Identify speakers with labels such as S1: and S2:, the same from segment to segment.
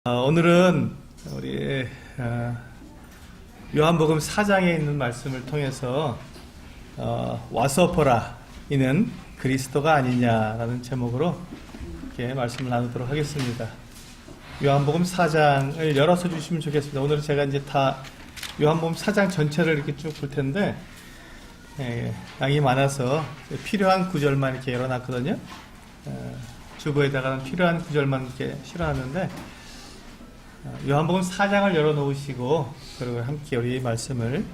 S1: 오늘은 우리 요한복음 4장에 있는 말씀을 통해서 와서 보라 이는 그리스도가 아니냐라는 제목으로 이렇게 말씀을 나누도록 하겠습니다. 요한복음 4장을 열어서 주시면 좋겠습니다. 오늘은 제가 이제 다 요한복음 4장 전체를 이렇게 쭉 볼 텐데 양이 많아서 필요한 구절만 이렇게 열어놨거든요. 주보에다가는 필요한 구절만 이렇게 실어놨는데 요한복음 4장을 열어놓으시고 그리고 함께 우리 말씀을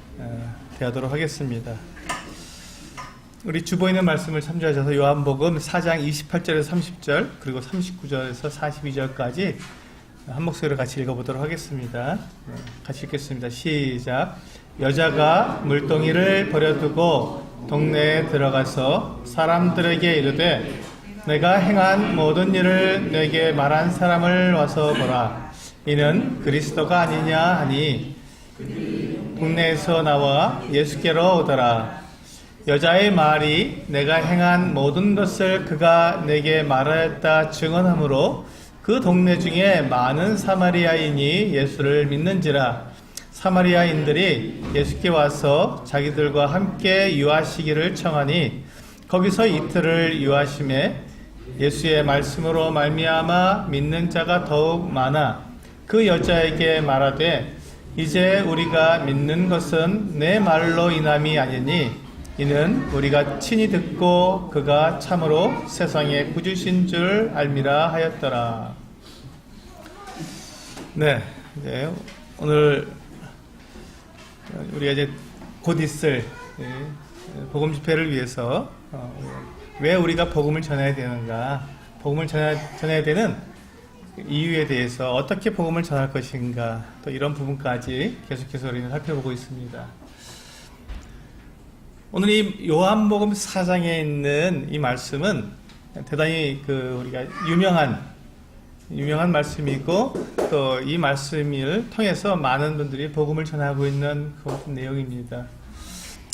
S1: 대하도록 하겠습니다. 우리 주보에 있는 말씀을 참조하셔서 요한복음 4장 28절에서 30절 그리고 39절에서 42절까지 한 목소리로 같이 읽어보도록 하겠습니다. 같이 읽겠습니다. 시작. 여자가 물동이를 버려두고 동네에 들어가서 사람들에게 이르되 내가 행한 모든 일을 내게 말한 사람을 와서 보라. 이는 그리스도가 아니냐 하니 동네에서 나와 예수께로 오더라. 여자의 말이 내가 행한 모든 것을 그가 내게 말하였다 증언하므로 그 동네 중에 많은 사마리아인이 예수를 믿는지라. 사마리아인들이 예수께 와서 자기들과 함께 유하시기를 청하니 거기서 이틀을 유하심에 예수의 말씀으로 말미암아 믿는 자가 더욱 많아 그 여자에게 말하되 이제 우리가 믿는 것은 내 말로 인함이 아니니 이는 우리가 친히 듣고 그가 참으로 세상의 구주신 줄 알미라 하였더라. 네, 이제 오늘 우리가 이제 곧 있을 복음 집회를 위해서 왜 우리가 복음을 전해야 되는가, 복음을 전해야 되는 이유에 대해서 어떻게 복음을 전할 것인가, 또 이런 부분까지 계속해서 우리는 살펴보고 있습니다. 오늘 이 요한복음 4장에 있는 이 말씀은 대단히 우리가 유명한 말씀이고 또 이 말씀을 통해서 많은 분들이 복음을 전하고 있는 그 내용입니다.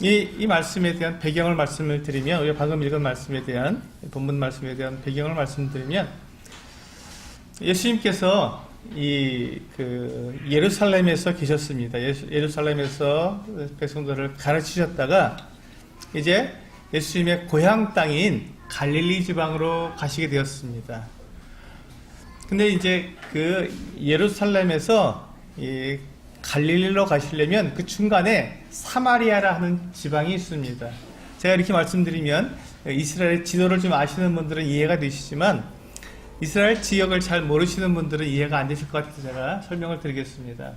S1: 이 말씀에 대한 배경을 말씀을 드리면, 우리가 방금 읽은 말씀에 대한, 본문 말씀에 대한 배경을 말씀드리면, 예수님께서 예루살렘에서 계셨습니다. 예루살렘에서 백성들을 가르치셨다가, 이제 예수님의 고향 땅인 갈릴리 지방으로 가시게 되었습니다. 근데 이제 예루살렘에서 갈릴리로 가시려면 그 중간에 사마리아라 하는 지방이 있습니다. 제가 이렇게 말씀드리면 이스라엘 지도를 좀 아시는 분들은 이해가 되시지만 이스라엘 지역을 잘 모르시는 분들은 이해가 안 되실 것 같아서 제가 설명을 드리겠습니다.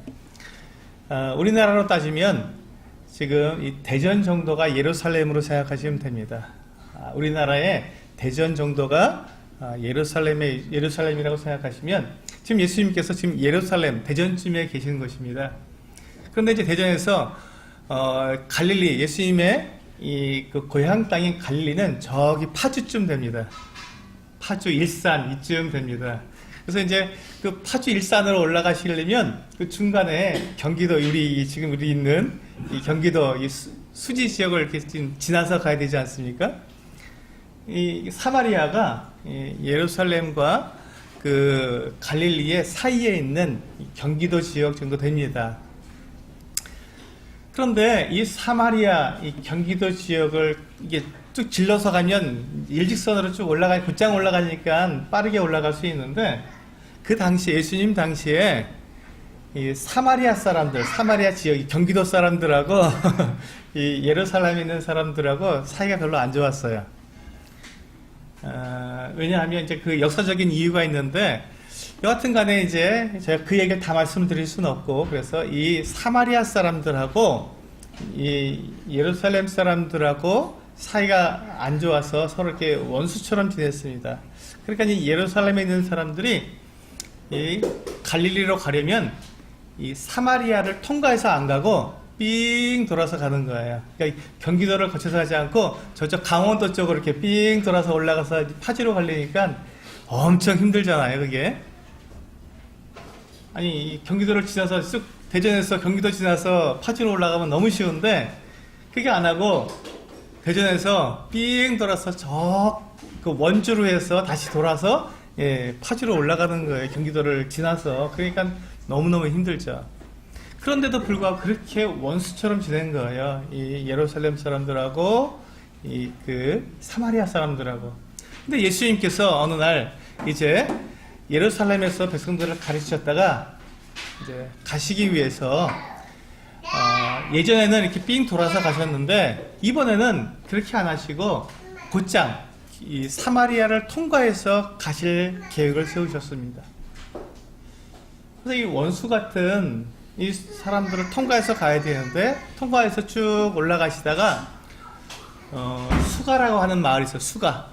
S1: 우리나라로 따지면 지금 이 대전 정도가 예루살렘으로 생각하시면 됩니다. 우리나라의 대전 정도가 예루살렘이라고 생각하시면 지금 예수님께서 지금 예루살렘, 대전쯤에 계시는 것입니다. 그런데 이제 대전에서 갈릴리, 예수님의 그 고향 땅인 갈릴리는 저기 파주쯤 됩니다. 파주, 일산 이쯤 됩니다. 그래서 이제 그 파주, 일산으로 올라가시려면 그 중간에 경기도, 지금 우리 있는 이 경기도 이 수지 지역을 이렇게 지나서 가야 되지 않습니까? 이 사마리아가 예루살렘과 그 갈릴리의 사이에 있는 경기도 지역 정도 됩니다. 그런데 이 사마리아, 이 경기도 지역을 이게 쭉 질러서 가면 일직선으로 쭉 곧장 올라가니까 빠르게 올라갈 수 있는데, 그 당시, 예수님 당시에 이 사마리아 사람들, 사마리아 지역, 경기도 사람들하고 이 예루살렘에 있는 사람들하고 사이가 별로 안 좋았어요. 왜냐하면 이제 그 역사적인 이유가 있는데, 여하튼 간에 이제 제가 그 얘기를 다 말씀드릴 수는 없고, 그래서 이 사마리아 사람들하고 이 예루살렘 사람들하고 사이가 안 좋아서 서로 이렇게 원수처럼 지냈습니다. 그러니까 이 예루살렘에 있는 사람들이 이 갈릴리로 가려면 이 사마리아를 통과해서 안 가고 삥 돌아서 가는 거예요. 그러니까 경기도를 거쳐서 가지 않고 저쪽 강원도 쪽으로 이렇게 삥 돌아서 올라가서 파주로 가려니까 엄청 힘들잖아요, 그게. 아니, 경기도를 지나서 쑥 대전에서 경기도 지나서 파주로 올라가면 너무 쉬운데 그게 안 하고 대전에서 삥 돌아서 그 원주로 해서 다시 돌아서 파주로 올라가는 거예요. 경기도를 지나서. 그러니까 너무너무 힘들죠. 그런데도 불구하고 그렇게 원수처럼 지낸 거예요. 이 예루살렘 사람들하고 사마리아 사람들하고. 근데 예수님께서 어느 날 이제 예루살렘에서 백성들을 가르치셨다가 이제 가시기 위해서 예전에는 이렇게 삥 돌아서 가셨는데 이번에는 그렇게 안 하시고 곧장 이 사마리아를 통과해서 가실 계획을 세우셨습니다. 그래서 이 원수 같은 이 사람들을 통과해서 가야 되는데 통과해서 쭉 올라가시다가 수가라고 하는 마을이 있어요. 수가.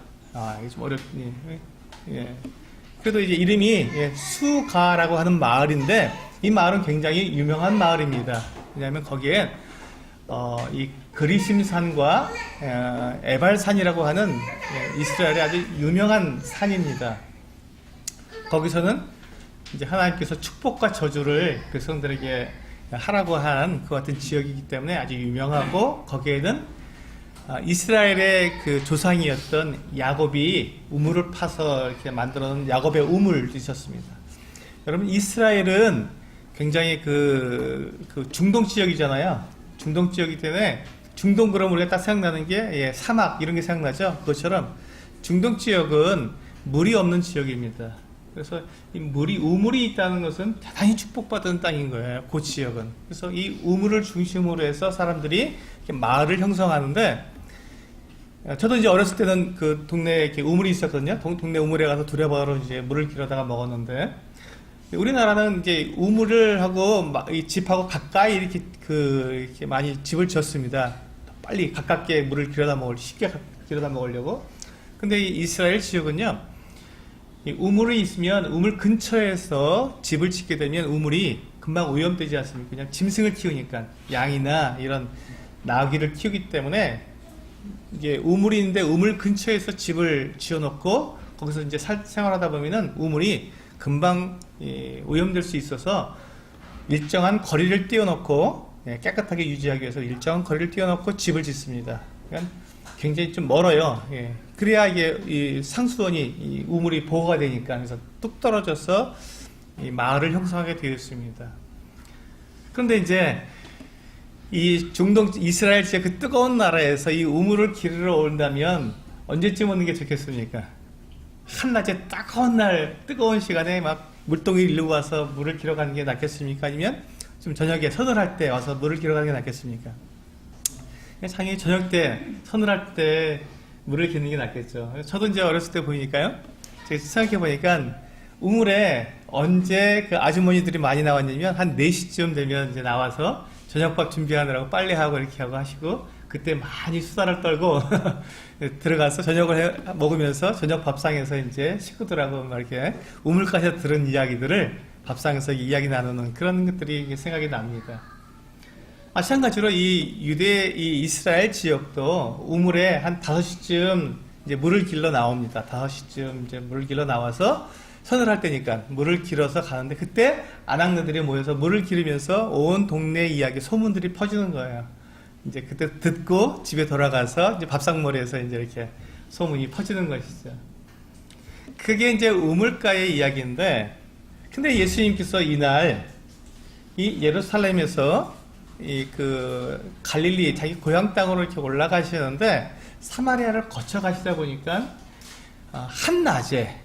S1: 이게 좀 어렵니. 예. 그래도 이제 이름이 수가라고 하는 마을인데 이 마을은 굉장히 유명한 마을입니다. 왜냐하면 거기에 이 그리심산과 에발산이라고 하는 이스라엘의 아주 유명한 산입니다. 거기서는 이제 하나님께서 축복과 저주를 백성들에게 하라고 한 그 같은 지역이기 때문에 아주 유명하고 거기에는 이스라엘의 그 조상이었던 야곱이 우물을 파서 이렇게 만들어 놓은 야곱의 우물이 있었습니다. 여러분 이스라엘은 굉장히 그 중동 지역이잖아요. 중동 지역이기 때문에 중동 그러면 우리가 딱 생각나는 게 사막 이런 게 생각나죠. 그것처럼 중동 지역은 물이 없는 지역입니다. 그래서 이 우물이 있다는 것은 대단히 축복받은 땅인 거예요. 그 지역은. 그래서 이 우물을 중심으로 해서 사람들이 이렇게 마을을 형성하는데 저도 이제 어렸을 때는 그 동네에 이렇게 우물이 있었거든요. 동네 우물에 가서 두려바로 이제 물을 길어다가 먹었는데 우리나라는 이제 우물을 하고 이 집하고 가까이 이렇게 많이 집을 지었습니다. 빨리 가깝게 물을 쉽게 길어다 먹으려고. 근데 이 이스라엘 지역은요, 이 우물이 있으면 우물 근처에서 집을 짓게 되면 우물이 금방 오염되지 않습니까? 그냥 짐승을 키우니까 양이나 이런 나귀를 키우기 때문에 이게 우물이 있는데 우물 근처에서 집을 지어놓고 거기서 이제 생활하다 보면은 우물이 금방 오염될 수 있어서 일정한 거리를 띄워놓고 깨끗하게 유지하기 위해서 일정한 거리를 띄워놓고 집을 짓습니다. 그러니까 굉장히 좀 멀어요. 그래야 이게 이 상수원이 이 우물이 보호가 되니까. 그래서 뚝 떨어져서 이 마을을 형성하게 되어 있습니다. 그런데 이제 이 중동 이스라엘 지역 그 뜨거운 나라에서 이 우물을 기르러 온다면 언제쯤 오는 게 좋겠습니까? 한낮에 뜨거운 시간에 막 물동이 일로 와서 물을 길어 가는 게 낫겠습니까? 아니면 좀 저녁에 서늘할 때 와서 물을 길어 가는 게 낫겠습니까? 당연히 저녁 때 서늘할 때 물을 기르는 게 낫겠죠. 저도 이제 어렸을 때 보니까요. 제가 생각해 보니까 우물에 언제 그 아주머니들이 많이 나왔냐면 한 4시쯤 되면 이제 나와서 저녁밥 준비하느라고 빨래하고 이렇게 하고 하시고 그때 많이 수다를 떨고 들어가서 저녁을 먹으면서 저녁 밥상에서 이제 식구들하고 막 이렇게 우물가에서 들은 이야기들을 밥상에서 이야기 나누는 그런 것들이 생각이 납니다. 마찬가지로 이 이스라엘 지역도 우물에 한 5시쯤 이제 물을 길러 나옵니다. 5시쯤 이제 물을 길러 나와서 서늘할 때니까 물을 길어서 가는데 그때 아낙네들이 모여서 물을 기르면서 온 동네 이야기, 소문들이 퍼지는 거예요. 이제 그때 듣고 집에 돌아가서 이제 밥상머리에서 이제 이렇게 소문이 퍼지는 것이죠. 그게 이제 우물가의 이야기인데, 근데 예수님께서 이날 이 예루살렘에서 갈릴리 자기 고향 땅으로 이렇게 올라가시는데 사마리아를 거쳐 가시다 보니까 한낮에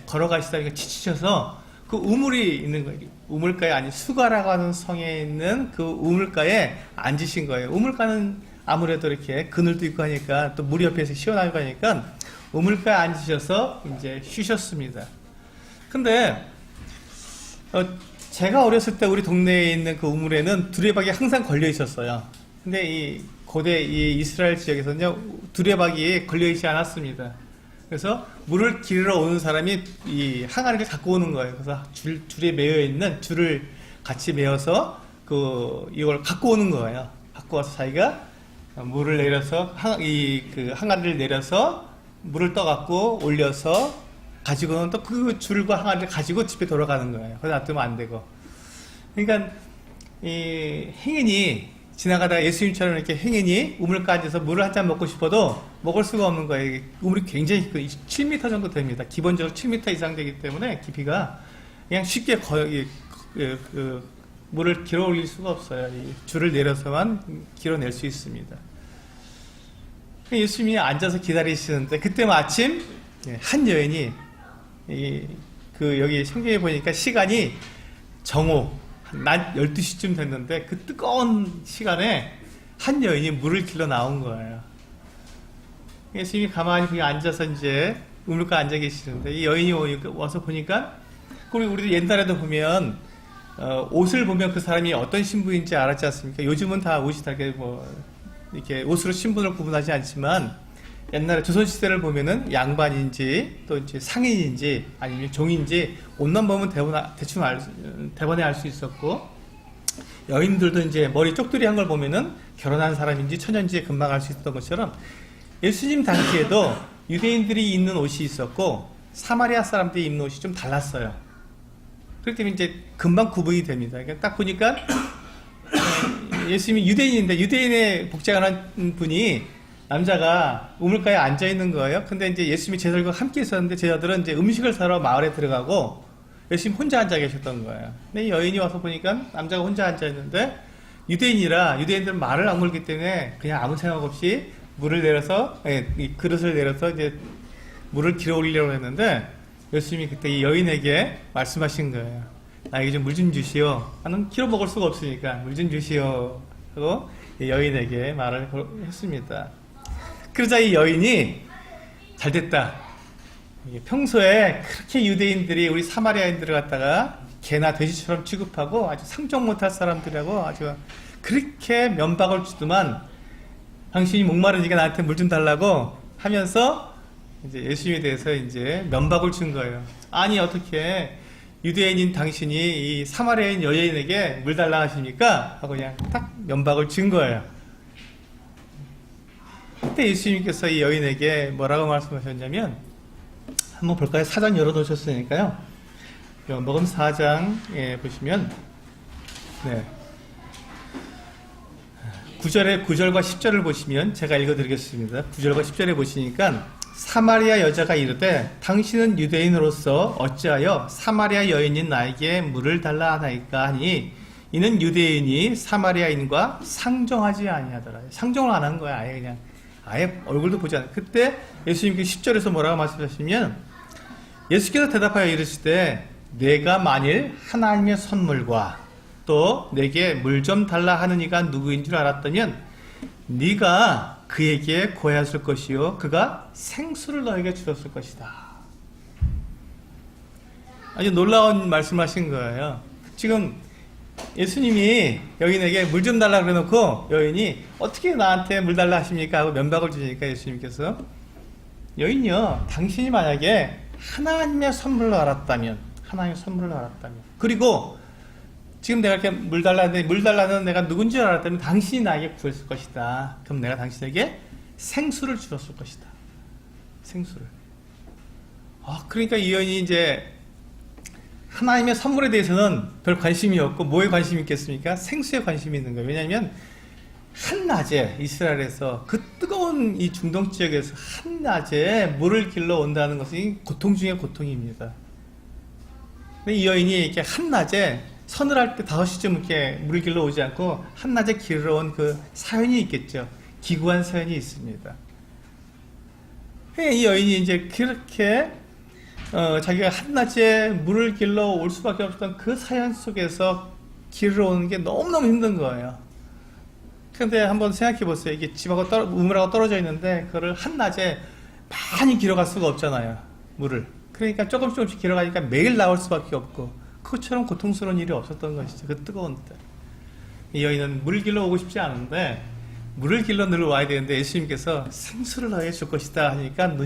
S1: 걸어가시다가 지치셔서 그 우물이 있는 거예요. 우물가에 아니 수가라고 하는 성에 있는 그 우물가에 앉으신 거예요. 우물가는 아무래도 이렇게 그늘도 있고 하니까 또 물 옆에서 시원하고 하니까 우물가에 앉으셔서 이제 쉬셨습니다. 근데 제가 어렸을 때 우리 동네에 있는 그 우물에는 두레박이 항상 걸려 있었어요. 근데 이 고대 이 이스라엘 지역에서는요, 두레박이 걸려 있지 않았습니다. 그래서 물을 기르러 오는 사람이 이 항아리를 갖고 오는 거예요. 그래서 줄에 매여 있는 줄을 같이 매어서 이걸 갖고 오는 거예요. 갖고 와서 자기가 물을 내려서 항아리를 내려서 물을 떠갖고 올려서 가지고는 또 그 줄과 항아리를 가지고 집에 돌아가는 거예요. 그래서 놔두면 안 되고. 그러니까 이 행인이 지나가다가 예수님처럼 이렇게 행인이 우물가 앉아서 물을 한 잔 먹고 싶어도 먹을 수가 없는 거예요. 우물이 굉장히 7m 정도 됩니다. 기본적으로 7m 이상 되기 때문에 깊이가 그냥 쉽게 거의 물을 길어 올릴 수가 없어요. 이 줄을 내려서만 길어낼 수 있습니다. 예수님이 앉아서 기다리시는데 그때 마침 한 여인이 여기 성경에 보니까 시간이 정오 낮 12시쯤 됐는데 그 뜨거운 시간에 한 여인이 물을 길러 나온 거예요. 예수님이 가만히 그냥 앉아서 이제 우물가에 앉아 계시는데 이 여인이 와서 보니까 우리도 옛날에도 보면 옷을 보면 그 사람이 어떤 신분인지 알았지 않습니까? 요즘은 다 옷이 다 이렇게 옷으로 신분을 구분하지 않지만 옛날에 조선시대를 보면은 양반인지 또 이제 상인인지 아니면 종인지 옷만 보면 대충 대번에 알 수 있었고 여인들도 이제 머리 쪽두리 한 걸 보면은 결혼한 사람인지 처녀인지 금방 알 수 있었던 것처럼 예수님 당시에도 유대인들이 입는 옷이 있었고 사마리아 사람들이 입는 옷이 좀 달랐어요. 그렇기 때문에 이제 금방 구분이 됩니다. 그러니까 딱 보니까 예수님이 유대인인데 유대인의 복장을 한 분이 남자가 우물가에 앉아 있는 거예요. 근데 이제 예수님이 제자들과 함께 있었는데 제자들은 이제 음식을 사러 마을에 들어가고 예수님 혼자 앉아 계셨던 거예요. 근데 이 여인이 와서 보니까 남자가 혼자 앉아 있는데 유대인이라 유대인들은 말을 안 걸기 때문에 그냥 아무 생각 없이 물을 내려서 이 그릇을 내려서 이제 물을 길어 올리려고 했는데 예수님이 그때 이 여인에게 말씀하신 거예요. 나에게 좀 물 좀 주시오. 나는 길어 먹을 수가 없으니까 물 좀 주시오 하고 이 여인에게 말을 했습니다. 그러자 이 여인이 잘됐다. 평소에 그렇게 유대인들이 우리 사마리아인들을 갖다가 개나 돼지처럼 취급하고 아주 상종 못할 사람들하고 아주 그렇게 면박을 주더만 당신이 목마르니까 나한테 물 좀 달라고 하면서 이제 예수님에 대해서 이제 면박을 준 거예요. 아니 어떻게 유대인인 당신이 이 사마리아인 여인에게 물 달라 하십니까? 하고 그냥 딱 면박을 준 거예요. 그때 예수님께서 이 여인에게 뭐라고 말씀하셨냐면 한번 볼까요? 4장 열어놓으셨으니까요. 요한복음 4장에 보시면 9절과 10절을 보시면 제가 읽어드리겠습니다. 9절과 10절에 보시니까 사마리아 여자가 이르되 당신은 유대인으로서 어찌하여 사마리아 여인인 나에게 물을 달라 하나이까 하니 이는 유대인이 사마리아인과 상종하지 아니하더라. 상종을 안 한 거야. 아예 얼굴도 보지 않아. 그때 예수님께서 10절에서 뭐라고 말씀하시면 예수께서 대답하여 이르시되 내가 만일 하나님의 선물과 또 내게 물 좀 달라 하는 이가 누구인 줄 알았다면 네가 그에게 고하였을 것이요 그가 생수를 너에게 주었을 것이다. 아주 놀라운 말씀하신 거예요. 지금 예수님이 여인에게 물 좀 달라 그래놓고 여인이 어떻게 나한테 물 달라 하십니까? 하고 면박을 주시니까 예수님께서 여인요 당신이 만약에 하나님의 선물로 알았다면 그리고 지금 내가 이렇게 물 달라는데 물 달라는 내가 누군지 알았다면 당신이 나에게 구했을 것이다. 그럼 내가 당신에게 생수를 주었을 것이다. 생수를. 그러니까 이 여인이 이제 하나님의 선물에 대해서는 별 관심이 없고 뭐에 관심이 있겠습니까? 생수에 관심이 있는 거예요. 왜냐하면 한낮에 이스라엘에서 그 뜨거운 이 중동 지역에서 한낮에 물을 길러 온다는 것이 고통 중의 고통입니다. 근데 이 여인이 이렇게 한낮에 서늘할 때 5시쯤 이렇게 물을 길러 오지 않고 한낮에 길러 온 그 사연이 있겠죠. 기구한 사연이 있습니다. 이 여인이 이제 그렇게 자기가 한낮에 물을 길러 올 수밖에 없었던 그 사연 속에서 길러 오는 게 너무너무 힘든 거예요. 근데 한번 생각해 보세요. 이게 집하고 우물하고 떨어져 있는데 그거를 한낮에 많이 길어갈 수가 없잖아요. 물을. 그러니까 조금씩 길어가니까 매일 나올 수밖에 없고 그것처럼 고통스러운 일이 없었던 것이죠. 그 뜨거운 때. 이 여인은 물을 길러 오고 싶지 않은데 물을 길러 늘 와야 되는데 예수님께서 생수를 너에게 줄 것이다 하니까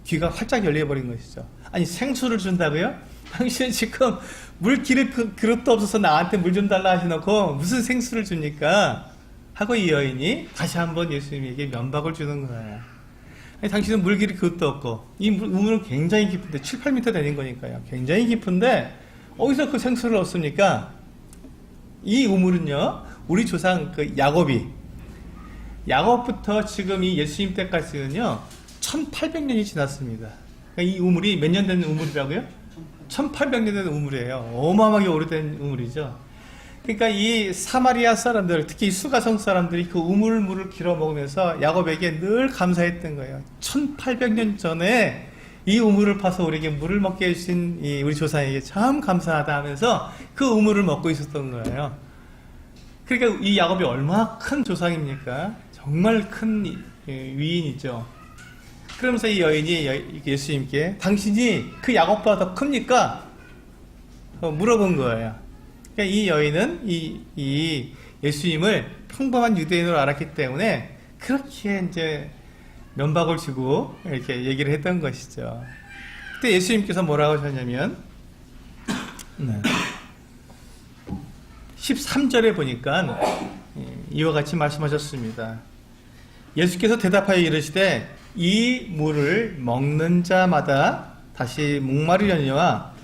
S1: 귀가 활짝 열려버린 것이죠. 아니 생수를 준다고요? 당신은 지금 물 기를 그릇도 없어서 나한테 물 좀 달라 하시놓고 무슨 생수를 줍니까? 하고 이 여인이 다시 한번 예수님에게 면박을 주는 거예요. 아니, 당신은 물 기를 그릇도 없고 이 우물은 굉장히 깊은데 7, 8m 되는 거니까요. 굉장히 깊은데 어디서 그 생수를 얻습니까? 이 우물은요 우리 조상 그 야곱부터 지금 이 예수님 때까지는요 1800년이 지났습니다. 그러니까 이 우물이 몇 년 된 우물이라고요? 1800년 된 우물이에요. 어마어마하게 오래된 우물이죠. 그러니까 이 사마리아 사람들, 특히 수가성 사람들이 그 우물물을 길어 먹으면서 야곱에게 늘 감사했던 거예요. 1800년 전에 이 우물을 파서 우리에게 물을 먹게 해주신 이 우리 조상에게 참 감사하다 하면서 그 우물을 먹고 있었던 거예요. 그러니까 이 야곱이 얼마나 큰 조상입니까? 정말 큰 위인이죠. 그러면서 이 여인이 예수님께 당신이 그 야곱보다 더 큽니까? 물어본 거예요. 그러니까 이 여인은 이 예수님을 평범한 유대인으로 알았기 때문에 그렇게 이제 면박을 주고 이렇게 얘기를 했던 것이죠. 그때 예수님께서 뭐라고 하셨냐면 13절에 보니까 이와 같이 말씀하셨습니다. 예수께서 대답하여 이르시되 이 물을 먹는 자마다 다시 목마르려니와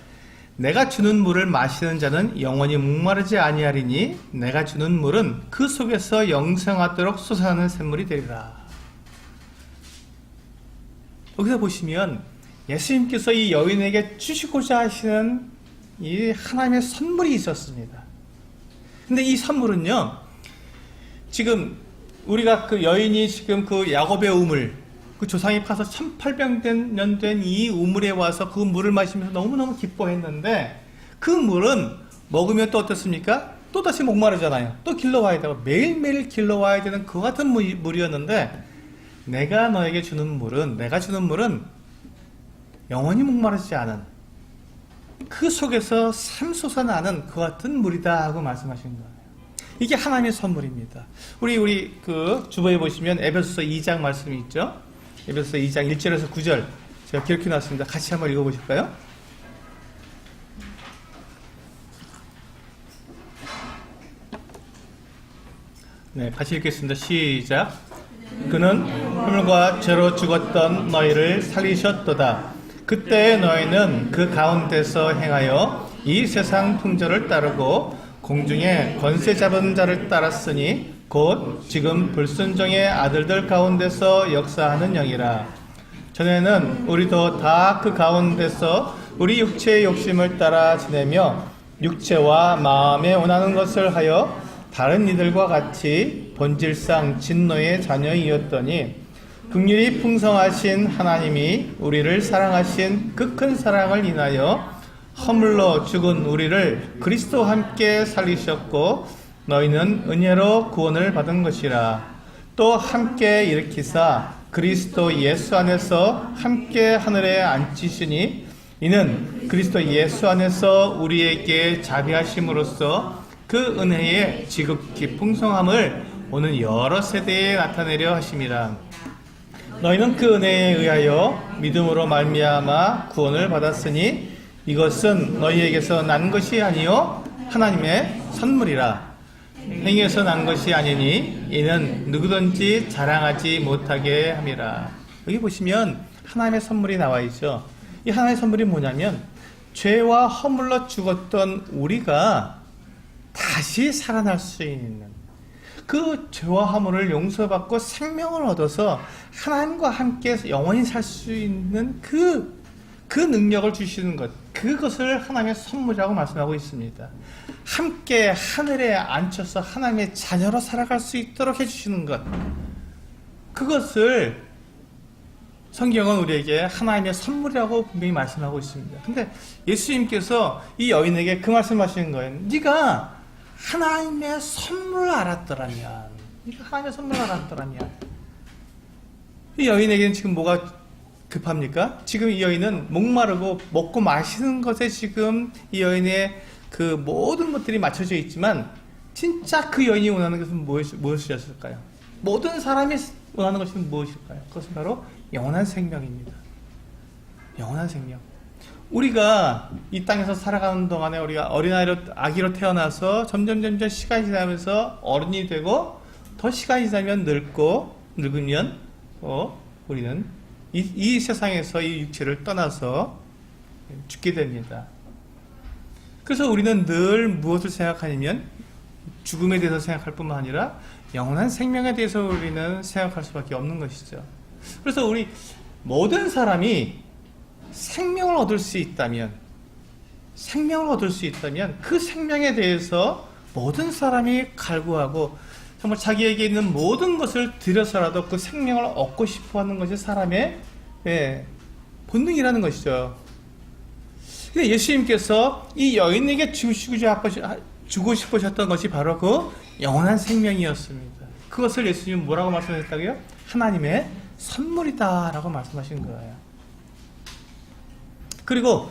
S1: 내가 주는 물을 마시는 자는 영원히 목마르지 아니하리니 내가 주는 물은 그 속에서 영생하도록 솟아나는 샘물이 되리라. 여기서 보시면 예수님께서 이 여인에게 주시고자 하시는 이 하나님의 선물이 있었습니다. 근데 이 선물은요, 지금 우리가 그 여인이 지금 그 야곱의 우물, 그 조상이 파서 1800년 된 이 우물에 와서 그 물을 마시면서 너무너무 기뻐했는데 그 물은 먹으면 또 어떻습니까? 또 다시 목마르잖아요. 또 길러와야 되고 매일매일 길러와야 되는 그 같은 물이었는데 내가 주는 물은 영원히 목마르지 않은 그 속에서 샘솟아나는 그 같은 물이다 하고 말씀하신 거예요. 이게 하나님의 선물입니다. 우리 그 주보에 보시면 에베소서 2장 말씀이 있죠. 에베소서 2장 1절에서 9절 제가 기록해 놨습니다. 같이 한번 읽어보실까요? 네, 같이 읽겠습니다. 시작. 그는 흠과 죄로 죽었던 너희를 살리셨도다. 그때 너희는 그 가운데서 행하여 이 세상 풍조를 따르고 공중에 권세 잡은 자를 따랐으니 곧 지금 불순종의 아들들 가운데서 역사하는 영이라. 전에는 우리도 다 그 가운데서 우리 육체의 욕심을 따라 지내며 육체와 마음에 원하는 것을 하여 다른 이들과 같이 본질상 진노의 자녀이었더니 긍휼이 풍성하신 하나님이 우리를 사랑하신 그 큰 사랑을 인하여 허물로 죽은 우리를 그리스도와 함께 살리셨고 너희는 은혜로 구원을 받은 것이라. 또 함께 일으키사 그리스도 예수 안에서 함께 하늘에 앉히시니 이는 그리스도 예수 안에서 우리에게 자비하심으로써 그 은혜의 지극히 풍성함을 오는 여러 세대에 나타내려 하심이라. 너희는 그 은혜에 의하여 믿음으로 말미암아 구원을 받았으니 이것은 너희에게서 난 것이 아니요 하나님의 선물이라. 행위에서 난 것이 아니니 이는 누구든지 자랑하지 못하게 함이라. 여기 보시면 하나님의 선물이 나와 있죠. 이 하나님의 선물이 뭐냐면 죄와 허물로 죽었던 우리가 다시 살아날 수 있는 그 죄와 허물을 용서받고 생명을 얻어서 하나님과 함께 영원히 살 수 있는 그 능력을 주시는 것, 그것을 하나님의 선물이라고 말씀하고 있습니다. 함께 하늘에 앉혀서 하나님의 자녀로 살아갈 수 있도록 해주시는 것, 그것을 성경은 우리에게 하나님의 선물이라고 분명히 말씀하고 있습니다. 근데 예수님께서 이 여인에게 그 말씀하시는 거예요. 네가 하나님의 선물을 알았더라면, 이 여인에게는 지금 뭐가 급합니까? 지금 이 여인은 목마르고 먹고 마시는 것에 지금 이 여인의 그 모든 것들이 맞춰져 있지만 진짜 그 여인이 원하는 것은 무엇이었을까요? 모든 사람이 원하는 것은 무엇일까요? 그것은 바로 영원한 생명입니다. 영원한 생명. 우리가 이 땅에서 살아가는 동안에 우리가 아기로 태어나서 점점 시간이 지나면서 어른이 되고 더 시간이 지나면 늙으면 우리는 이 세상에서 이 육체를 떠나서 죽게 됩니다. 그래서 우리는 늘 무엇을 생각하냐면 죽음에 대해서 생각할 뿐만 아니라 영원한 생명에 대해서 우리는 생각할 수밖에 없는 것이죠. 그래서 우리 모든 사람이 생명을 얻을 수 있다면 그 생명에 대해서 모든 사람이 갈구하고 정말 자기에게 있는 모든 것을 들여서라도 그 생명을 얻고 싶어하는 것이 사람의 본능이라는 것이죠. 근데 예수님께서 이 여인에게 주고 싶으셨던 것이 바로 그 영원한 생명이었습니다. 그것을 예수님은 뭐라고 말씀하셨다고요? 하나님의 선물이다 라고 말씀하신 거예요. 그리고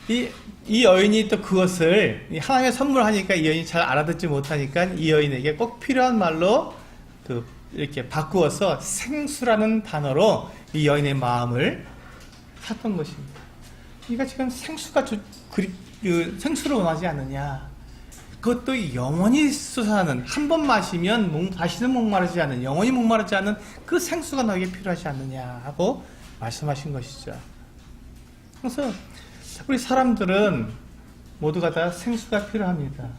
S1: 이 여인이 또 그것을 하나님의 선물하니까 이 여인이 잘 알아듣지 못하니까 이 여인에게 꼭 필요한 말로 이렇게 바꾸어서 생수라는 단어로 이 여인의 마음을 샀던 것입니다. 그러니까 지금 생수가 생수를 원하지 않느냐, 그것도 영원히 솟아나는, 한 번 마시면 다시는 목마르지 않는, 영원히 목마르지 않는 그 생수가 너에게 필요하지 않느냐 하고 말씀하신 것이죠. 그래서 우리 사람들은 모두가 다 생수가 필요합니다.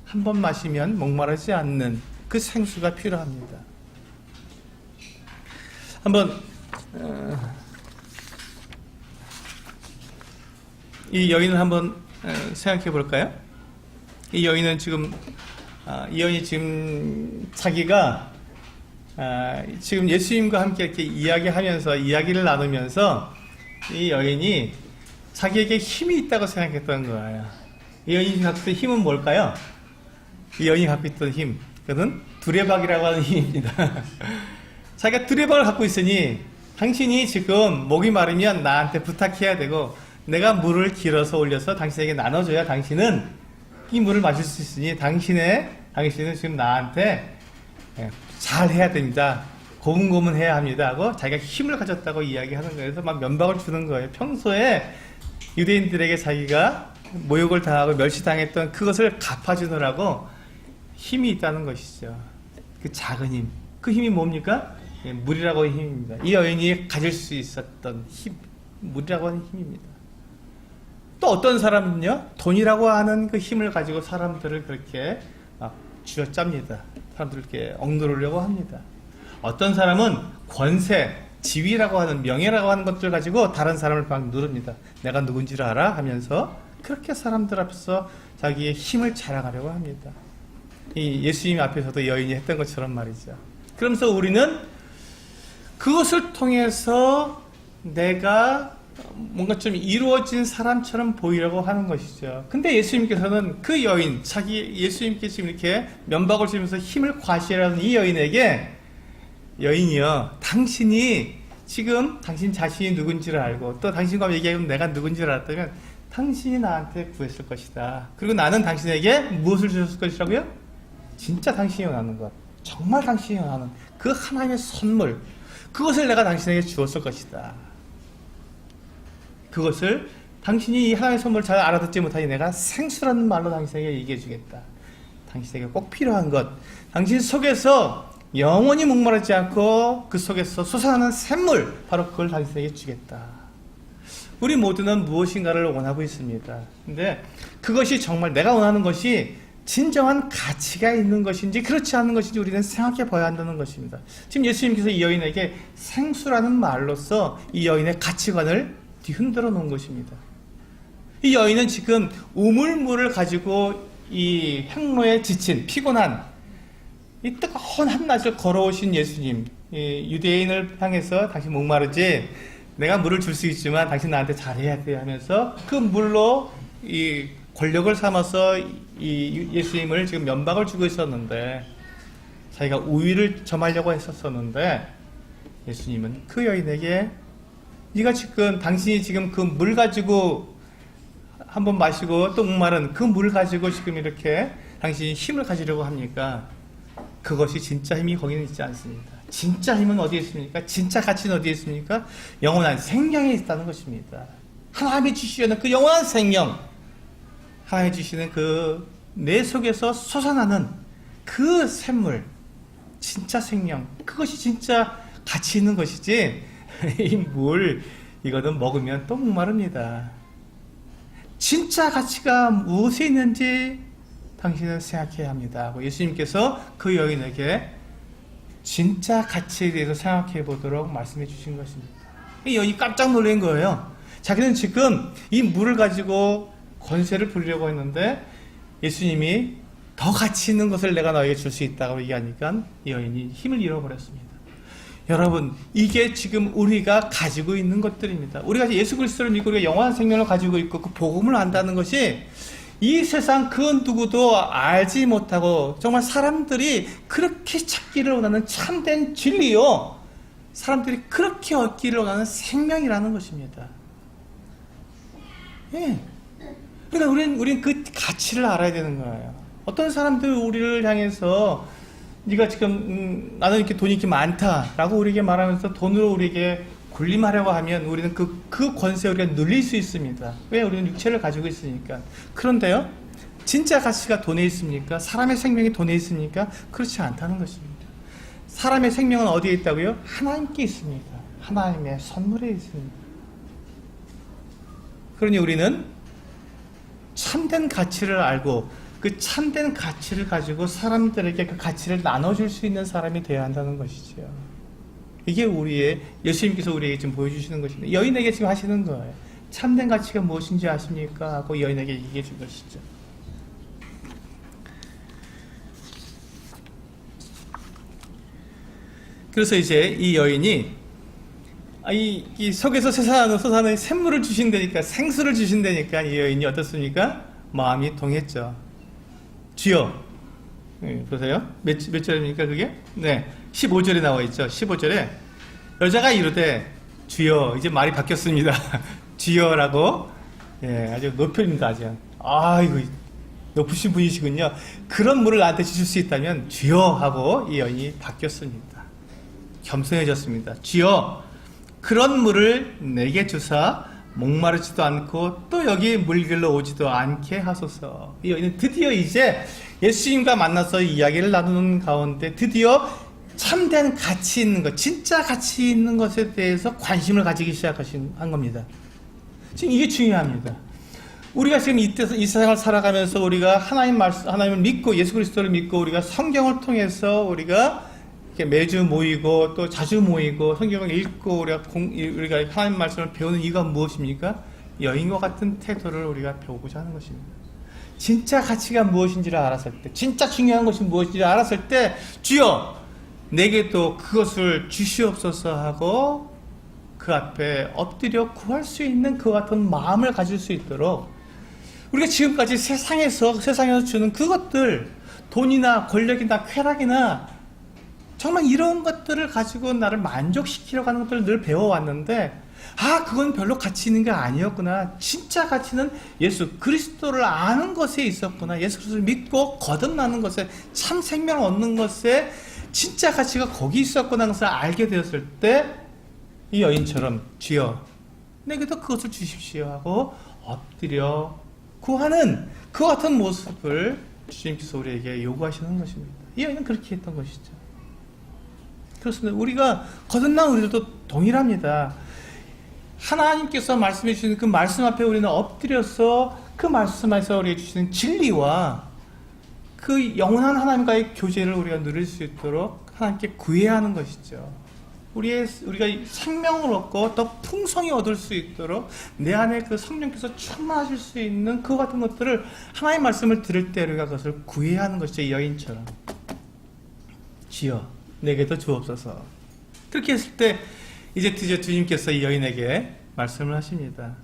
S1: 한 번 마시면 목마르지 않는 그 생수가 필요합니다. 한번 이 여인을 한번 생각해 볼까요? 이 여인은 지금 자기가 지금 예수님과 함께 이렇게 이야기를 나누면서 이 여인이 자기에게 힘이 있다고 생각했던 거예요. 이 여인이 갖고 있던 힘은 뭘까요? 이 여인이 갖고 있던 힘, 그것은 두레박이라고 하는 힘입니다. 자기가 두레박을 갖고 있으니 당신이 지금 목이 마르면 나한테 부탁해야 되고, 내가 물을 길어서 올려서 당신에게 나눠줘야 당신은 이 물을 마실 수 있으니 당신은 지금 나한테 잘 해야 됩니다. 고분고분해야 합니다 하고 자기가 힘을 가졌다고 이야기하는 거예요. 그래서 막 면박을 주는 거예요. 평소에 유대인들에게 자기가 모욕을 당하고 멸시당했던 그것을 갚아주느라고 힘이 있다는 것이죠. 그 작은 힘, 그 힘이 뭡니까? 물이라고 하는 힘입니다. 이 여인이 가질 수 있었던 힘, 물이라고 하는 힘입니다. 또 어떤 사람은요, 돈이라고 하는 그 힘을 가지고 사람들을 그렇게 막 쥐어짭니다. 사람들을 이렇게 억누르려고 합니다. 어떤 사람은 권세, 지위라고 하는, 명예라고 하는 것들 가지고 다른 사람을 막 누릅니다. 내가 누군지를 알아? 하면서 그렇게 사람들 앞에서 자기의 힘을 자랑하려고 합니다. 이 예수님 앞에서도 여인이 했던 것처럼 말이죠. 그러면서 우리는 그것을 통해서 내가 뭔가 좀 이루어진 사람처럼 보이려고 하는 것이죠. 근데 예수님께서는 그 여인, 예수님께 지금 이렇게 면박을 주면서 힘을 과시하는 이 여인이요, 당신이 지금 당신 자신이 누군지를 알고 또 당신과 얘기하면 내가 누군지를 알았다면 당신이 나한테 구했을 것이다. 그리고 나는 당신에게 무엇을 주셨을 것이라고요? 진짜 당신이 원하는 것, 정말 당신이 원하는 그 하나님의 선물, 그것을 내가 당신에게 주었을 것이다. 그것을 당신이 이 하나님의 선물을 잘 알아듣지 못하니 내가 생수라는 말로 당신에게 얘기해 주겠다. 당신에게 꼭 필요한 것, 당신 속에서 영원히 목마르지 않고 그 속에서 솟아나는 샘물, 바로 그걸 당신에게 주겠다. 우리 모두는 무엇인가를 원하고 있습니다. 근데 그것이 정말 내가 원하는 것이 진정한 가치가 있는 것인지 그렇지 않은 것인지 우리는 생각해 봐야 한다는 것입니다. 지금 예수님께서 이 여인에게 생수라는 말로써 이 여인의 가치관을 뒤흔들어 놓은 것입니다. 이 여인은 지금 우물물을 가지고 이 행로에 지친, 피곤한, 이 뜨거운 한낮을 걸어오신 예수님, 유대인을 향해서 당신 목마르지? 내가 물을 줄 수 있지만 당신 나한테 잘해야 돼 하면서 그 물로 이 권력을 삼아서 이 예수님을 지금 면박을 주고 있었는데, 자기가 우위를 점하려고 했었었는데, 예수님은 그 여인에게 당신이 지금 그 물 가지고 한번 마시고 또 목마른 그 물 가지고 지금 이렇게 당신이 힘을 가지려고 합니까? 그것이 진짜 힘이 거기는 있지 않습니다. 진짜 힘은 어디에 있습니까? 진짜 가치는 어디에 있습니까? 영원한 생명에 있다는 것입니다. 하나님이 주시려는 그 영원한 생명, 하나님이 주시는 그 내 속에서 솟아나는 그 샘물, 진짜 생명, 그것이 진짜 가치 있는 것이지 이 물, 이거는 먹으면 또 목마릅니다. 진짜 가치가 무엇에 있는지 당신은 생각해야 합니다 하고 예수님께서 그 여인에게 진짜 가치에 대해서 생각해 보도록 말씀해 주신 것입니다. 이 여인이 깜짝 놀란 거예요. 자기는 지금 이 물을 가지고 권세를 부리려고 했는데 예수님이 더 가치 있는 것을 내가 너에게 줄 수 있다고 얘기하니까 이 여인이 힘을 잃어버렸습니다. 여러분, 이게 지금 우리가 가지고 있는 것들입니다. 우리가 예수 그리스도를 믿고 우리가 영원한 생명을 가지고 있고 그 복음을 안다는 것이 이 세상 그 누구도 알지 못하고 정말 사람들이 그렇게 찾기를 원하는 참된 진리요, 사람들이 그렇게 얻기를 원하는 생명이라는 것입니다. 예. 그러니까 우리는 그 가치를 알아야 되는 거예요. 어떤 사람들 우리를 향해서 네가 지금 나는 이렇게 돈이 이렇게 많다라고 우리에게 말하면서 돈으로 우리에게 군림하려고 하면 우리는 그 권세 우리가 눌릴 수 있습니다. 왜? 우리는 육체를 가지고 있으니까. 그런데요, 진짜 가치가 돈에 있습니까? 사람의 생명이 돈에 있습니까? 그렇지 않다는 것입니다. 사람의 생명은 어디에 있다고요? 하나님께 있습니다. 하나님의 선물에 있습니다. 그러니 우리는 참된 가치를 알고 그 참된 가치를 가지고 사람들에게 그 가치를 나눠줄 수 있는 사람이 되어야 한다는 것이죠. 이게 예수님께서 우리에게 지금 보여주시는 것입니다. 여인에게 지금 하시는 거예요. 참된 가치가 무엇인지 아십니까? 하고 여인에게 얘기해 준 것이죠. 그래서 이제 이 여인이 이 속에서 솟아나는 샘물을 주신다니까, 생수를 주신다니까 이 여인이 어떻습니까? 마음이 동했죠. 주여, 보세요. 몇 절입니까 그게? 네, 15절에 나와 있죠. 15절에 여자가 이르되 주여, 이제 말이 바뀌었습니다. 주여라고, 아주 높여입니다. 아주. 이거 높으신 분이시군요. 그런 물을 나한테 주실 수 있다면 주여 하고 이 여인이 바뀌었습니다. 겸손해졌습니다. 주여, 그런 물을 내게 주사 목마르지도 않고 또 여기 물길로 오지도 않게 하소서. 이 여인은 드디어 이제 예수님과 만나서 이야기를 나누는 가운데 드디어 참된 가치 있는 것, 진짜 가치 있는 것에 대해서 관심을 가지기 시작한 겁니다. 지금 이게 중요합니다. 우리가 지금 이 세상을 살아가면서 우리가 하나님을 믿고 예수 그리스도를 믿고 우리가 성경을 통해서 우리가 매주 모이고 또 자주 모이고 성경을 읽고 우리가 하나님 말씀을 배우는 이유가 무엇입니까? 여인과 같은 태도를 우리가 배우고자 하는 것입니다. 진짜 가치가 무엇인지를 알았을 때, 진짜 중요한 것이 무엇인지를 알았을 때 주여, 내게도 그것을 주시옵소서 하고 그 앞에 엎드려 구할 수 있는 그 같은 마음을 가질 수 있도록 우리가 지금까지 세상에서 주는 그것들, 돈이나 권력이나 쾌락이나 정말 이런 것들을 가지고 나를 만족시키려고 하는 것들을 늘 배워왔는데 그건 별로 가치 있는 게 아니었구나. 진짜 가치는 예수 그리스도를 아는 것에 있었구나. 예수 그리스도를 믿고 거듭나는 것에, 참 생명을 얻는 것에 진짜 가치가 거기 있었구나 하는 것을 알게 되었을 때 이 여인처럼 주여, 내게도 그것을 주십시오 하고 엎드려 구하는 그 같은 모습을 주님께서 우리에게 요구하시는 것입니다. 이 여인은 그렇게 했던 것이죠. 그렇습니다. 우리가 거듭난 우리들도 동일합니다. 하나님께서 말씀해 주시는 그 말씀 앞에 우리는 엎드려서 그 말씀에서 우리에게 주시는 진리와 그 영원한 하나님과의 교제를 우리가 누릴 수 있도록 하나님께 구해야 하는 것이죠. 우리가 생명을 얻고 더 풍성히 얻을 수 있도록 내 안에 그 성령께서 충만하실 수 있는 그 같은 것들을 하나님의 말씀을 들을 때 우리가 그것을 구해야 하는 것이죠. 이 여인처럼. 주여, 내게도 주옵소서. 그렇게 했을 때 이제 드디어 주님께서 이 여인에게 말씀을 하십니다.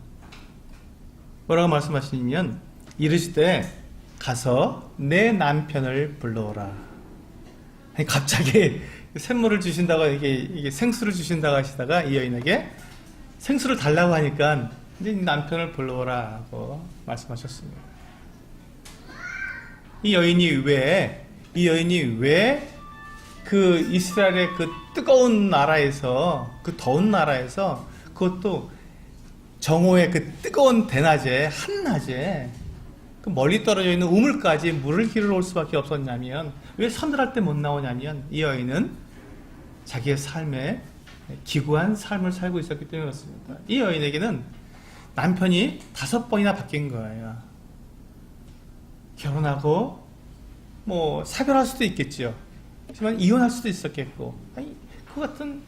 S1: 뭐라고 말씀하시냐면 이르시되 가서 내 남편을 불러오라. 아니, 갑자기 샘물을 주신다고 이게 생수를 주신다고 하시다가 이 여인에게 생수를 달라고 하니까 이제 남편을 불러오라 하고 말씀하셨습니다. 이 여인이 왜 그 이스라엘의 그 뜨거운 나라에서, 그 더운 나라에서, 그것도 정오의 그 뜨거운 대낮에, 한낮에, 그 멀리 떨어져 있는 우물까지 물을 기르러 올 수밖에 없었냐면, 왜 서늘할 때 못 나오냐면, 이 여인은 자기의 삶에 기구한 삶을 살고 있었기 때문에 그렇습니다. 이 여인에게는 남편이 5번이나 바뀐 거예요. 결혼하고 뭐 사별할 수도 있겠죠. 하지만 이혼할 수도 있었겠고, 아니 그 같은,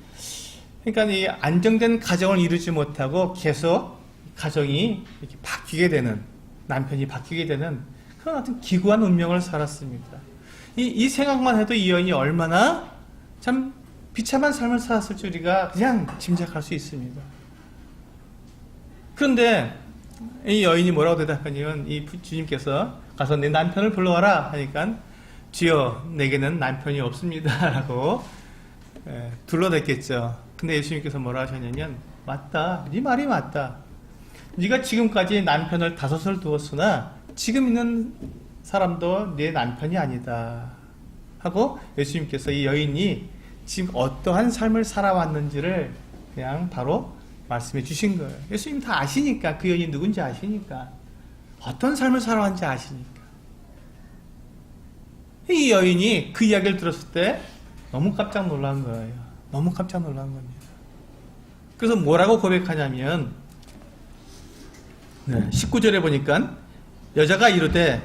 S1: 그러니까 이 안정된 가정을 이루지 못하고 계속 가정이 이렇게 바뀌게 되는, 남편이 바뀌게 되는 그런 어떤 기구한 운명을 살았습니다. 이 생각만 해도 이 여인이 얼마나 참 비참한 삶을 살았을지 우리가 그냥 짐작할 수 있습니다. 그런데 이 여인이 뭐라고 대답하냐면, 이 주님께서 가서 내 남편을 불러와라 하니까, 주여 내게는 남편이 없습니다 라고 둘러댔겠죠. 근데 예수님께서 뭐라 하셨냐면, 맞다, 네 말이 맞다. 네가 지금까지 남편을 5을 두었으나 지금 있는 사람도 네 남편이 아니다 하고, 예수님께서 이 여인이 지금 어떠한 삶을 살아왔는지를 그냥 바로 말씀해 주신 거예요. 예수님 다 아시니까, 그 여인이 누군지 아시니까, 어떤 삶을 살아왔는지 아시니까. 이 여인이 그 이야기를 들었을 때 너무 깜짝 놀란 거예요. 너무 깜짝 놀란 겁니다. 그래서 뭐라고 고백하냐면, 19절에 보니까 여자가 이르되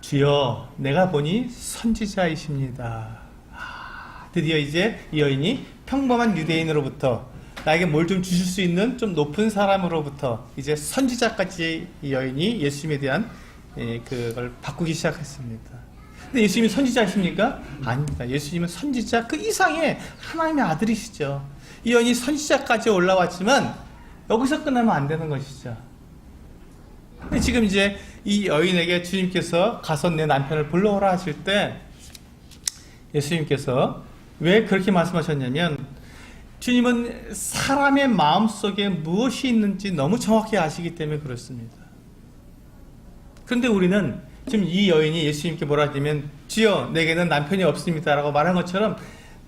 S1: 주여 내가 보니 선지자이십니다. 드디어 이제 이 여인이 평범한 유대인으로부터 나에게 뭘 좀 주실 수 있는 좀 높은 사람으로부터 이제 선지자까지 이 여인이 예수님에 대한 그걸 바꾸기 시작했습니다. 근데 예수님이 선지자이십니까? 아닙니다. 예수님은 선지자 그 이상의 하나님의 아들이시죠. 이 여인이 선지자까지 올라왔지만 여기서 끝나면 안 되는 것이죠. 근데 지금 이제 이 여인에게 주님께서 가서 내 남편을 불러오라 하실 때, 예수님께서 왜 그렇게 말씀하셨냐면, 주님은 사람의 마음속에 무엇이 있는지 너무 정확히 아시기 때문에 그렇습니다. 그런데 우리는 지금 이 여인이 예수님께 뭐라 하냐면, 주여 내게는 남편이 없습니다 라고 말한 것처럼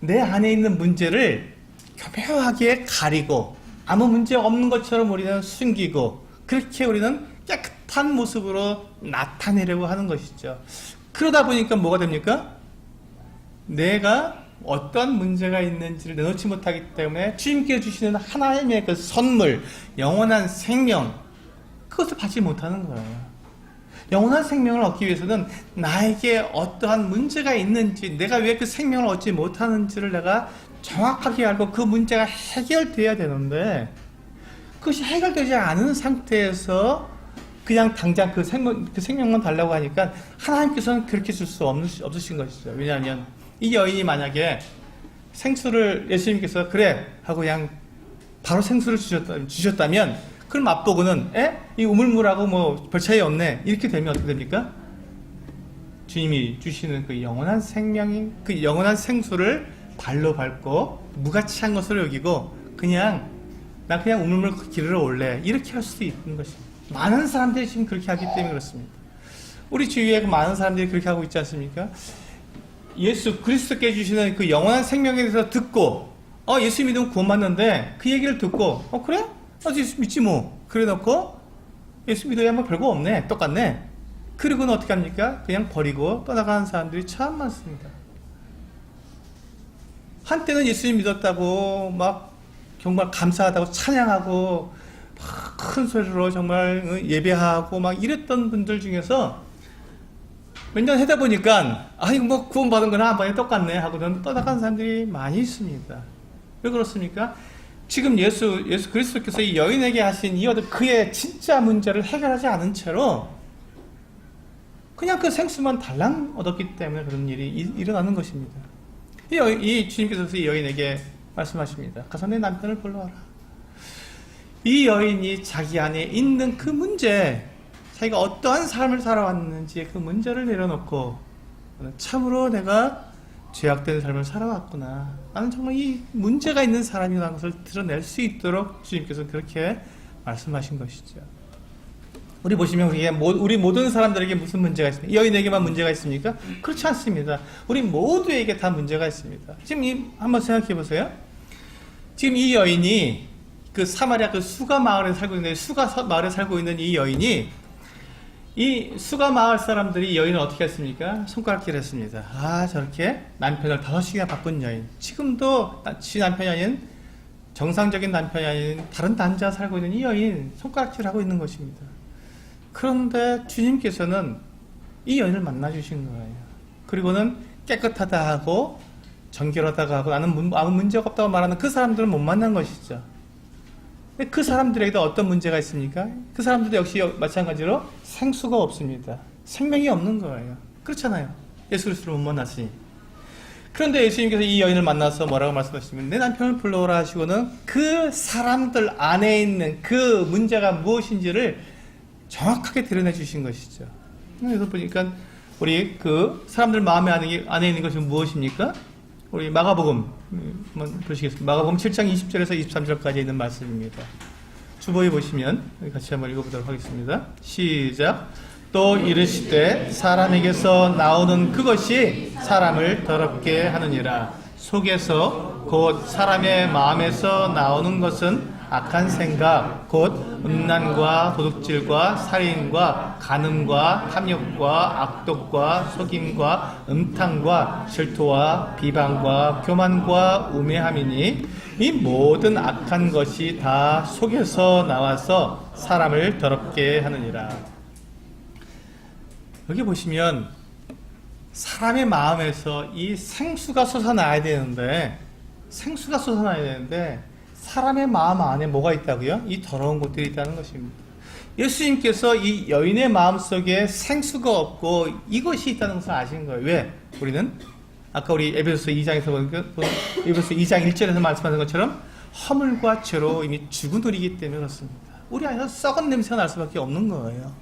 S1: 내 안에 있는 문제를 교묘하게 가리고 아무 문제 없는 것처럼 우리는 숨기고, 그렇게 우리는 깨끗한 모습으로 나타내려고 하는 것이죠. 그러다 보니까 뭐가 됩니까? 내가 어떠한 문제가 있는지를 내놓지 못하기 때문에 주님께 주시는 하나님의 그 선물, 영원한 생명, 그것을 받지 못하는 거예요. 영원한 생명을 얻기 위해서는 나에게 어떠한 문제가 있는지, 내가 왜 그 생명을 얻지 못하는지를 내가 정확하게 알고 그 문제가 해결돼야 되는데, 그것이 해결되지 않은 상태에서 그냥 당장 그 생명만 달라고 하니까 하나님께서는 그렇게 줄 수 없으신 것이죠. 왜냐하면 이 여인이 만약에 생수를 예수님께서 그래 하고 그냥 바로 생수를 주셨다면, 그럼 맛보고는 이 우물물하고 뭐 별 차이 없네 이렇게 되면 어떻게 됩니까? 주님이 주시는 그 영원한 생명인 그 영원한 생수를 발로 밟고 무가치한 것으로 여기고, 나 그냥 우물물 기르러 올래 이렇게 할 수도 있는 것입니다. 많은 사람들이 지금 그렇게 하기 때문에 그렇습니다. 우리 주위에 많은 사람들이 그렇게 하고 있지 않습니까? 예수 그리스도께 주시는 그 영원한 생명에 대해서 듣고, 예수 믿으면 구원받는데, 그 얘기를 듣고, 그래? 예수 믿지 뭐. 그래 놓고 예수 믿어야 뭐 별거 없네, 똑같네. 그리고는 어떻게 합니까? 그냥 버리고 떠나가는 사람들이 참 많습니다. 한때는 예수님 믿었다고 막 정말 감사하다고 찬양하고 막 큰 소리로 정말 예배하고 막 이랬던 분들 중에서 몇 년 하다 보니까 이거 뭐 구원받은 거나 한 번에 똑같네 하고는 떠나간 사람들이 많이 있습니다. 왜 그렇습니까? 지금 예수 그리스도께서 이 여인에게 하신 이 그의 진짜 문제를 해결하지 않은 채로 그냥 그 생수만 달랑 얻었기 때문에 그런 일이 일어나는 것입니다. 이 주님께서 이 여인에게 말씀하십니다. 가서 내 남편을 불러와라. 이 여인이 자기 안에 있는 그 문제, 자기가 어떠한 삶을 살아왔는지 그 문제를 내려놓고, 참으로 내가 죄악된 삶을 살아왔구나, 나는 정말 이 문제가 있는 사람이라는 것을 드러낼 수 있도록 주님께서 그렇게 말씀하신 것이죠. 우리 보시면 우리 모든 사람들에게 무슨 문제가 있습니까? 여인에게만 문제가 있습니까? 그렇지 않습니다. 우리 모두에게 다 문제가 있습니다. 지금 한번 생각해 보세요. 지금 이 여인이 그 사마리아 그 수가 마을에 살고 있는, 수가 마을에 살고 있는 이 여인이, 이 수가 마을 사람들이 이 여인을 어떻게 했습니까? 손가락질 했습니다. 저렇게 남편을 5씩이나 바꾼 여인, 지금도 지 남편이 아닌, 정상적인 남편이 아닌 다른 남자가 살고 있는 이 여인 손가락질 하고 있는 것입니다. 그런데 주님께서는 이 여인을 만나주신 거예요. 그리고는 깨끗하다 하고 정결하다고 하고 나는 아무 문제가 없다고 말하는 그 사람들은 못 만난 것이죠. 그 사람들에게도 어떤 문제가 있습니까? 그 사람들도 역시 마찬가지로 생수가 없습니다. 생명이 없는 거예요. 그렇잖아요. 예수 그리스도를 못 만났으니. 그런데 예수님께서 이 여인을 만나서 뭐라고 말씀하시면 내 남편을 불러오라 하시고는 그 사람들 안에 있는 그 문제가 무엇인지를 정확하게 드러내 주신 것이죠. 그래서 보니까 우리 그 사람들 마음에 안에 있는 것이 무엇입니까? 우리 마가복음 한번 보시겠습니다. 마가복음 7장 20절에서 23절까지 있는 말씀입니다. 주보에 보시면 같이 한번 읽어보도록 하겠습니다. 시작. 또 이르시되 사람에게서 나오는 그것이 사람을 더럽게 하느니라. 속에서 곧 사람의 마음에서 나오는 것은 악한 생각, 곧 음란과 도둑질과 살인과 간음과 탐욕과 악독과 속임과 음탕과 질투와 비방과 교만과 우매함이니 이 모든 악한 것이 다 속에서 나와서 사람을 더럽게 하느니라. 여기 보시면 사람의 마음에서 이 생수가 솟아나야 되는데 사람의 마음 안에 뭐가 있다고요? 이 더러운 것들이 있다는 것입니다. 예수님께서 이 여인의 마음속에 생수가 없고 이것이 있다는 것을 아신 거예요. 왜? 우리는 아까 우리 에베소서 2장에서 보니까 에베소서 2장 1절에서 말씀하신 것처럼 허물과 죄로 이미 죽은 우리이기 때문에 그렇습니다. 우리 안에서 썩은 냄새가 날 수밖에 없는 거예요.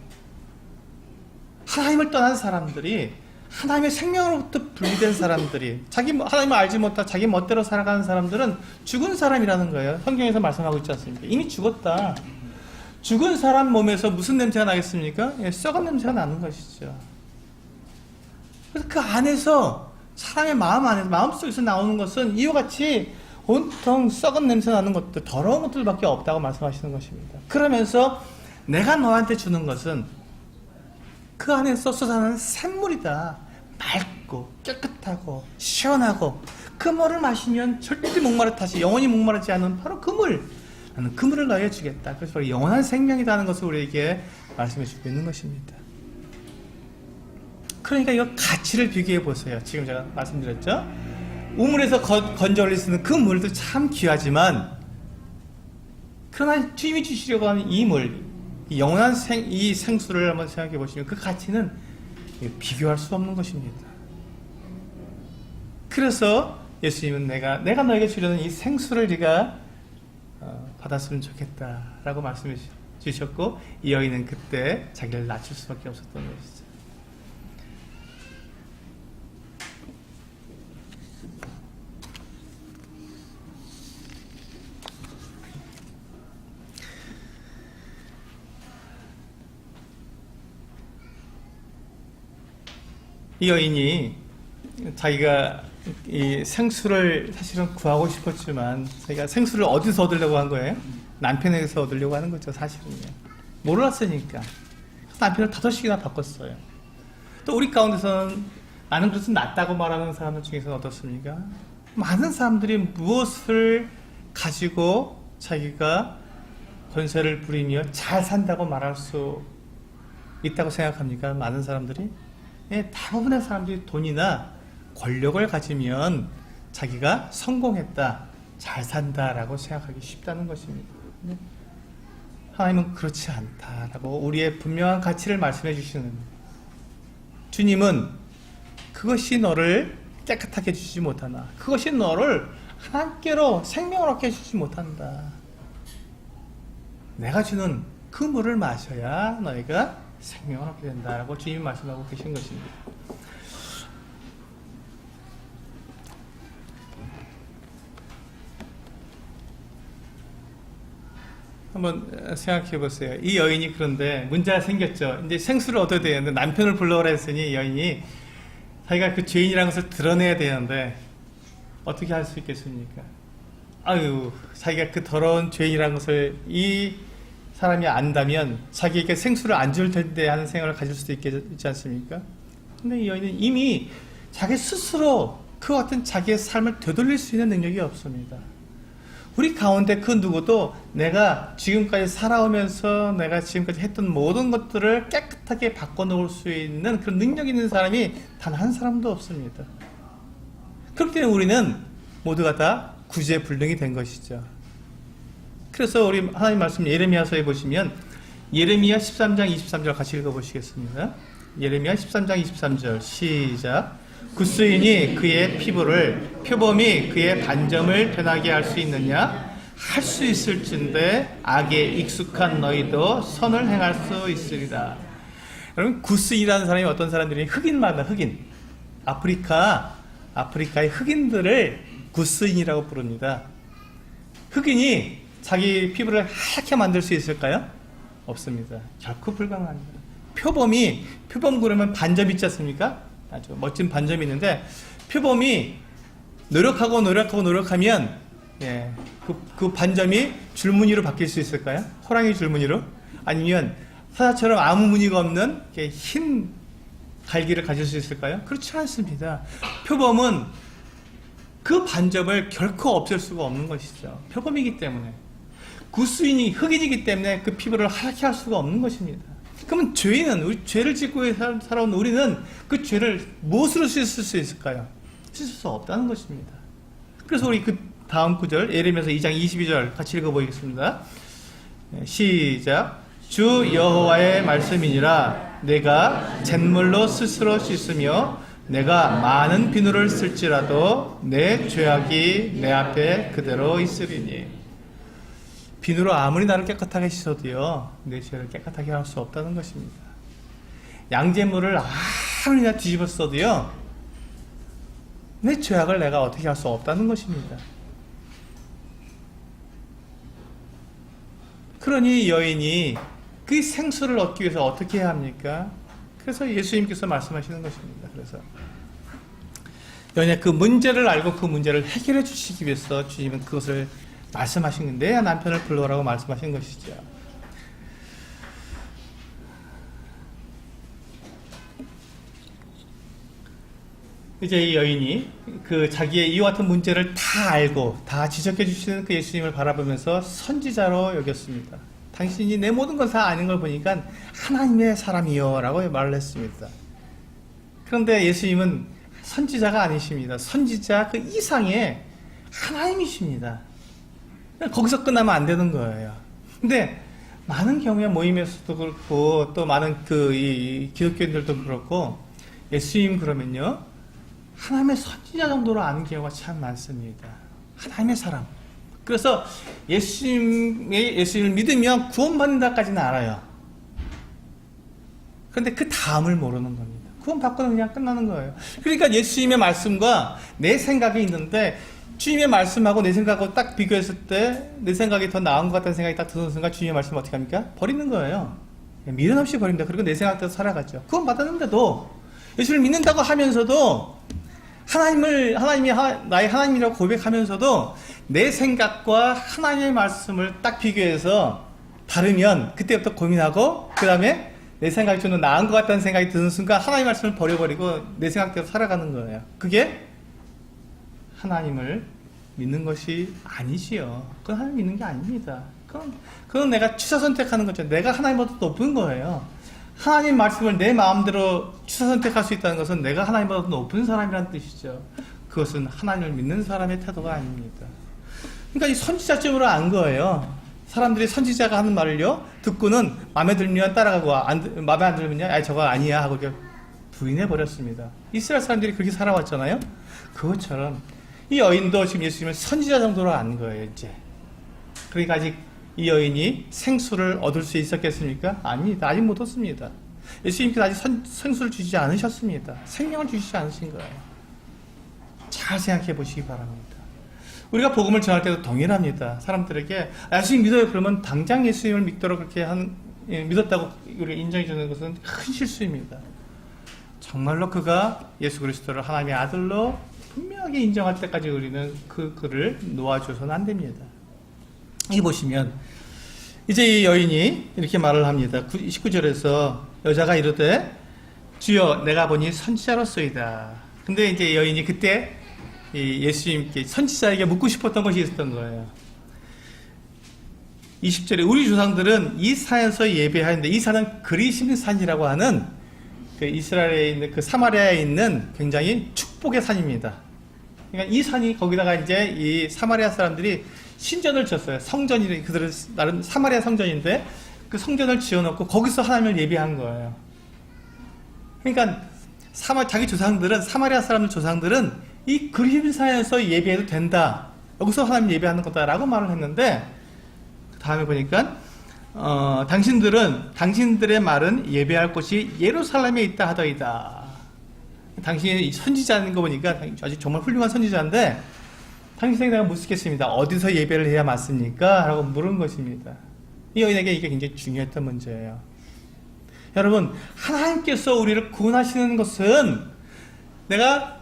S1: 하나님을 떠난 사람들이, 하나님의 생명으로부터 분리된 사람들이, 하나님을 알지 못하고 자기 멋대로 살아가는 사람들은 죽은 사람이라는 거예요. 성경에서 말씀하고 있지 않습니까? 이미 죽었다. 죽은 사람 몸에서 무슨 냄새가 나겠습니까? 예, 썩은 냄새가 나는 것이죠. 그래서 그 안에서 사람의 마음속에서 나오는 것은 이와 같이 온통 썩은 냄새 나는 것들, 더러운 것들밖에 없다고 말씀하시는 것입니다. 그러면서 내가 너한테 주는 것은 그 안에서 솟아나는 샘물이다. 맑고 깨끗하고 시원하고 그 물을 마시면 절대 목마르 탓이 영원히 목마르지 않은 바로 그 물. 나는 그 물을 너에게 주겠다. 그래서 바로 영원한 생명이라는 것을 우리에게 말씀해 주고 있는 것입니다. 그러니까 이거 가치를 비교해 보세요. 지금 제가 말씀드렸죠? 우물에서 건져 올릴 수 있는 그 물도 참 귀하지만 그러나 주님이 주시려고 하는 이 물, 영원한 이 생수를 한번 생각해 보시면 그 가치는 비교할 수 없는 것입니다. 그래서 예수님은 내가 너에게 주려는 이 생수를 네가 받았으면 좋겠다라고 말씀해 주셨고 이 여인은 그때 자기를 낮출 수밖에 없었던 것이죠. 이 여인이 자기가 이 생수를 사실은 구하고 싶었지만 자기가 생수를 어디서 얻으려고 한 거예요? 남편에게서 얻으려고 하는 거죠. 사실은요. 몰랐으니까 남편을 5씩이나 바꿨어요. 또 우리 가운데서는 나는 그것은 낫다고 말하는 사람들 중에서는 어떻습니까? 많은 사람들이 무엇을 가지고 자기가 권세를 부리며 잘 산다고 말할 수 있다고 생각합니까? 많은 사람들이? 예, 대부분의 사람들이 돈이나 권력을 가지면 자기가 성공했다, 잘 산다라고 생각하기 쉽다는 것입니다. 하나님은 그렇지 않다라고 우리의 분명한 가치를 말씀해 주시는 주님은 그것이 너를 깨끗하게 해주지 못하나, 그것이 너를 하나님께로 생명을 얻게 해주지 못한다. 내가 주는 그 물을 마셔야 너희가 생명을 얻게 된다라고 주님이 말씀하고 계신 것입니다. 한번 생각해 보세요. 이 여인이 그런데 문제가 생겼죠. 이제 생수를 얻어야 되는데 남편을 불러오라 했으니 이 여인이 자기가 그 죄인이라는 것을 드러내야 되는데 어떻게 할 수 있겠습니까? 자기가 그 더러운 죄인이라는 것을 이 사람이 안다면 자기에게 생수를 안 줄 텐데 하는 생각을 가질 수도 있지 않습니까? 근데 이 여인은 이미 자기 스스로 그 같은 자기의 삶을 되돌릴 수 있는 능력이 없습니다. 우리 가운데 그 누구도 내가 지금까지 살아오면서 내가 지금까지 했던 모든 것들을 깨끗하게 바꿔놓을 수 있는 그런 능력 있는 사람이 단 한 사람도 없습니다. 그렇기 때문에 우리는 모두가 다 구제불능이 된 것이죠. 그래서 우리 하나님 말씀 예레미야서에 보시면 예레미야 13장 23절 같이 읽어보시겠습니다. 예레미야 13장 23절 시작. 구스인이 그의 피부를 표범이 그의 반점을 변하게 할 수 있느냐? 할 수 있을진데 악에 익숙한 너희도 선을 행할 수 있으리라. 여러분 구스인이라는 사람이 어떤 사람들이 흑인마다 흑인 아프리카의 흑인들을 구스인이라고 부릅니다. 흑인이 자기 피부를 하얗게 만들 수 있을까요? 없습니다. 결코 불가능합니다. 표범 그러면 반점 있지 않습니까? 아주 멋진 반점이 있는데 표범이 노력하면 예, 그 반점이 줄무늬로 바뀔 수 있을까요? 호랑이 줄무늬로? 아니면 사자처럼 아무 무늬가 없는 흰 갈기를 가질 수 있을까요? 그렇지 않습니다. 표범은 그 반점을 결코 없앨 수가 없는 것이죠. 표범이기 때문에. 구스인이 흑인이기 때문에 그 피부를 하얗게 할 수가 없는 것입니다. 그러면 죄인은, 죄를 짓고 살아온 우리는 그 죄를 무엇으로 씻을 수 있을까요? 씻을 수 없다는 것입니다. 그래서 우리 그 다음 구절, 예레미야서 2장 22절 같이 읽어보겠습니다. 시작. 주 여호와의 말씀이니라. 내가 잿물로 스스로 씻으며 내가 많은 비누를 쓸지라도 내 죄악이 내 앞에 그대로 있으리니. 비누로 아무리 나를 깨끗하게 씻어도요, 내 죄를 깨끗하게 할 수 없다는 것입니다. 양잿물을 아무리 나 뒤집어 써도요, 내 죄악을 내가 어떻게 할 수 없다는 것입니다. 그러니 여인이 그 생수를 얻기 위해서 어떻게 해야 합니까? 그래서 예수님께서 말씀하시는 것입니다. 그래서 여인의 그 문제를 알고 그 문제를 해결해 주시기 위해서 주님은 그것을 말씀하신 건데 내 남편을 불러오라고 말씀하신 것이죠. 이제 이 여인이 그 자기의 이와 같은 문제를 다 알고 다 지적해 주시는 그 예수님을 바라보면서 선지자로 여겼습니다. 당신이 내 모든 걸 다 아는 걸 보니까 하나님의 사람이요 라고 말을 했습니다. 그런데 예수님은 선지자가 아니십니다. 선지자 그 이상의 하나님이십니다. 거기서 끝나면 안 되는 거예요. 근데 많은 경우에 모임에서도 그렇고 또 많은 이 기독교인들도 그렇고 예수님 그러면요 하나님의 선지자 정도로 아는 경우가 참 많습니다. 하나님의 사람. 그래서 예수님을 믿으면 구원받는다까지는 알아요. 그런데 그 다음을 모르는 겁니다. 구원받고는 그냥 끝나는 거예요. 그러니까 예수님의 말씀과 내 생각이 있는데 주님의 말씀하고 내 생각하고 딱 비교했을 때 내 생각이 더 나은 것 같다는 생각이 딱 드는 순간 주님의 말씀을 어떻게 합니까? 버리는 거예요. 미련 없이 버립니다. 그리고 내 생각대로 살아가죠. 그건 받았는데도 예수를 믿는다고 하면서도 하나님이 나의 하나님이라고 고백하면서도 내 생각과 하나님의 말씀을 딱 비교해서 다르면 그때부터 고민하고 그 다음에 내 생각이 좀 더 나은 것 같다는 생각이 드는 순간 하나님의 말씀을 버려버리고 내 생각대로 살아가는 거예요. 그게 하나님을 믿는 것이 아니지요. 그건 하나님 믿는 게 아닙니다. 그건 내가 취사 선택하는 거죠. 내가 하나님보다 높은 거예요. 하나님 말씀을 내 마음대로 취사 선택할 수 있다는 것은 내가 하나님보다 높은 사람이라는 뜻이죠. 그것은 하나님을 믿는 사람의 태도가 아닙니다. 그러니까 이 선지자쯤으로 안 거예요. 사람들이 선지자가 하는 말을요 듣고는 마음에 들면 따라가고 마음에 안 들면요 저거 아니야 하고 부인해 버렸습니다. 이스라엘 사람들이 그렇게 살아왔잖아요. 그것처럼 이 여인도 지금 예수님을 선지자 정도로 안 거예요. 이제 그러니까 아직 이 여인이 생수를 얻을 수 있었겠습니까? 아닙니다. 아직 못 얻습니다. 예수님께서 아직 생수를 주시지 않으셨습니다. 생명을 주시지 않으신 거예요. 잘 생각해 보시기 바랍니다. 우리가 복음을 전할 때도 동일합니다. 사람들에게 예수님 믿어요 그러면 당장 예수님을 믿도록 그렇게 믿었다고 우리가 인정해 주는 것은 큰 실수입니다. 정말로 그가 예수 그리스도를 하나님의 아들로 분명하게 인정할 때까지 우리는 그를 놓아줘서는 안 됩니다. 이 보시면 이제 이 여인이 이렇게 말을 합니다. 19절에서 여자가 이르되 주여 내가 보니 선지자로소이다. 근데 이제 여인이 그때 예수님께 선지자에게 묻고 싶었던 것이 있었던 거예요. 20절에 우리 조상들은 이 산에서 예배하는데, 이 산은 그리심 산이라고 하는 그 이스라엘에 있는 그 사마리아에 있는 굉장히 축복의 산입니다. 그러니까 이 산이, 거기다가 이제 이 사마리아 사람들이 신전을 지었어요. 성전이, 그들은 나름 사마리아 성전인데 그 성전을 지어놓고 거기서 하나님을 예배한 거예요. 그러니까 자기 조상들은, 사마리아 사람들 조상들은 이 그리심 산에서 예배해도 된다, 여기서 하나님 예배하는 거다라고 말을 했는데, 다음에 보니까 당신들의 말은 예배할 곳이 예루살렘에 있다 하더이다. 당신이 선지자인 거 보니까 아주 정말 훌륭한 선지자인데, 당신에게 내가 묻겠습니다. 어디서 예배를 해야 맞습니까? 라고 물은 것입니다. 이 여인에게 이게 굉장히 중요했던 문제예요. 여러분, 하나님께서 우리를 구원하시는 것은 내가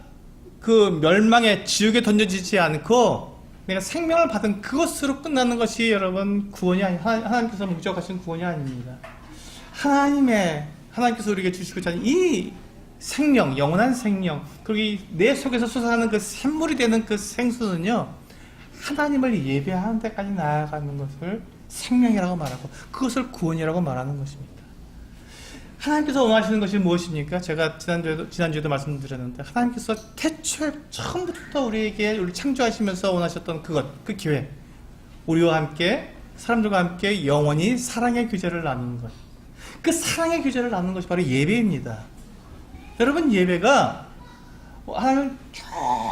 S1: 그 멸망의 지옥에 던져지지 않고 내가 생명을 받은 그것으로 끝나는 것이 여러분 구원이 하나님께서 목적하신 구원이 아닙니다. 하나님께서 우리에게 주시고자 하는 이 생명, 영원한 생명, 그리고 내 속에서 솟아나는 그 샘물이 되는 그 생수는요, 하나님을 예배하는 데까지 나아가는 것을 생명이라고 말하고, 그것을 구원이라고 말하는 것입니다. 하나님께서 원하시는 것이 무엇입니까? 제가 지난주에도 말씀드렸는데, 하나님께서 태초에 처음부터 우리 창조하시면서 원하셨던 그 기회, 우리와 함께, 사람들과 함께 영원히 사랑의 교제를 나누는 것, 그 사랑의 교제를 나누는 것이 바로 예배입니다. 여러분, 예배가 하나님을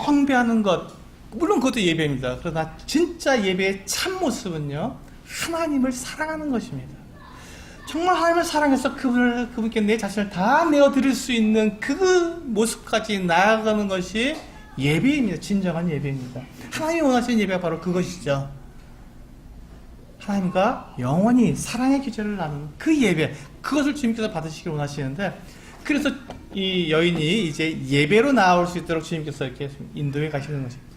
S1: 경배하는 것, 물론 그것도 예배입니다. 그러나 진짜 예배의 참모습은요, 하나님을 사랑하는 것입니다. 정말 하나님을 사랑해서 그분께 내 자신을 다 내어드릴 수 있는 그 모습까지 나아가는 것이 예배입니다. 진정한 예배입니다. 하나님이 원하시는 예배가 바로 그것이죠. 하나님과 영원히 사랑의 교제를 나누는 그 예배, 그것을 주님께서 받으시길 원하시는데, 그래서 이 여인이 이제 예배로 나올 수 있도록 주님께서 이렇게 인도해 가시는 것입니다.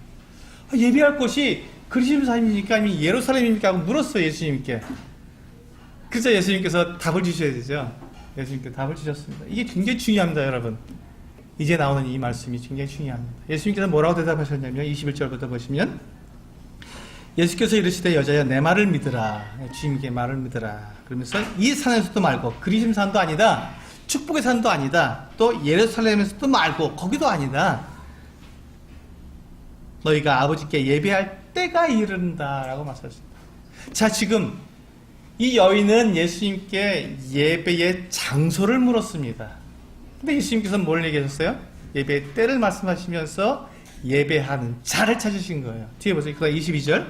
S1: 예배할 곳이 그리심 산입니까? 아니면 예루살렘입니까? 하고 물었어요, 예수님께. 그래서 예수님께서 답을 주셔야 되죠. 예수님께 답을 주셨습니다. 이게 굉장히 중요합니다, 여러분. 이제 나오는 이 말씀이 굉장히 중요합니다. 예수님께서 뭐라고 대답하셨냐면 21절부터 보시면, 예수께서 이르시되 여자야 내 말을 믿으라. 주님께 말을 믿으라. 그러면서 이 산에서도 말고, 그리심 산도 아니다, 축복의 산도 아니다, 또 예루살렘에서도 말고 거기도 아니다, 너희가 아버지께 예배할 때가 이른다 라고 말씀하셨습니다. 자, 지금 이 여인은 예수님께 예배의 장소를 물었습니다. 근데 예수님께서 뭘 얘기하셨어요? 예배의 때를 말씀하시면서 예배하는 자를 찾으신 거예요. 뒤에 보세요. 그 22절,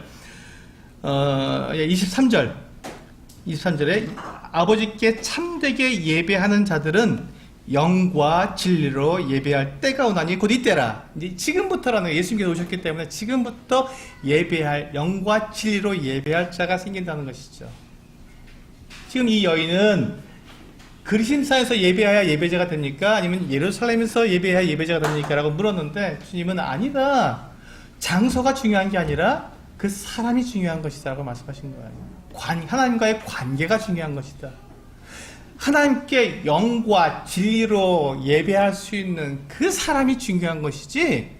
S1: 23절에 아버지께 참되게 예배하는 자들은 영과 진리로 예배할 때가 오나니 곧 이때라. 이제 지금부터라는, 예수님께서 오셨기 때문에 지금부터 예배할, 영과 진리로 예배할 자가 생긴다는 것이죠. 지금 이 여인은 그리심산에서 예배해야 예배자가 됩니까? 아니면 예루살렘에서 예배해야 예배자가 됩니까? 라고 물었는데, 주님은 아니다, 장소가 중요한 게 아니라 그 사람이 중요한 것이다 라고 말씀하신 거예요. 하나님과의 관계가 중요한 것이다. 하나님께 영과 진리로 예배할 수 있는 그 사람이 중요한 것이지,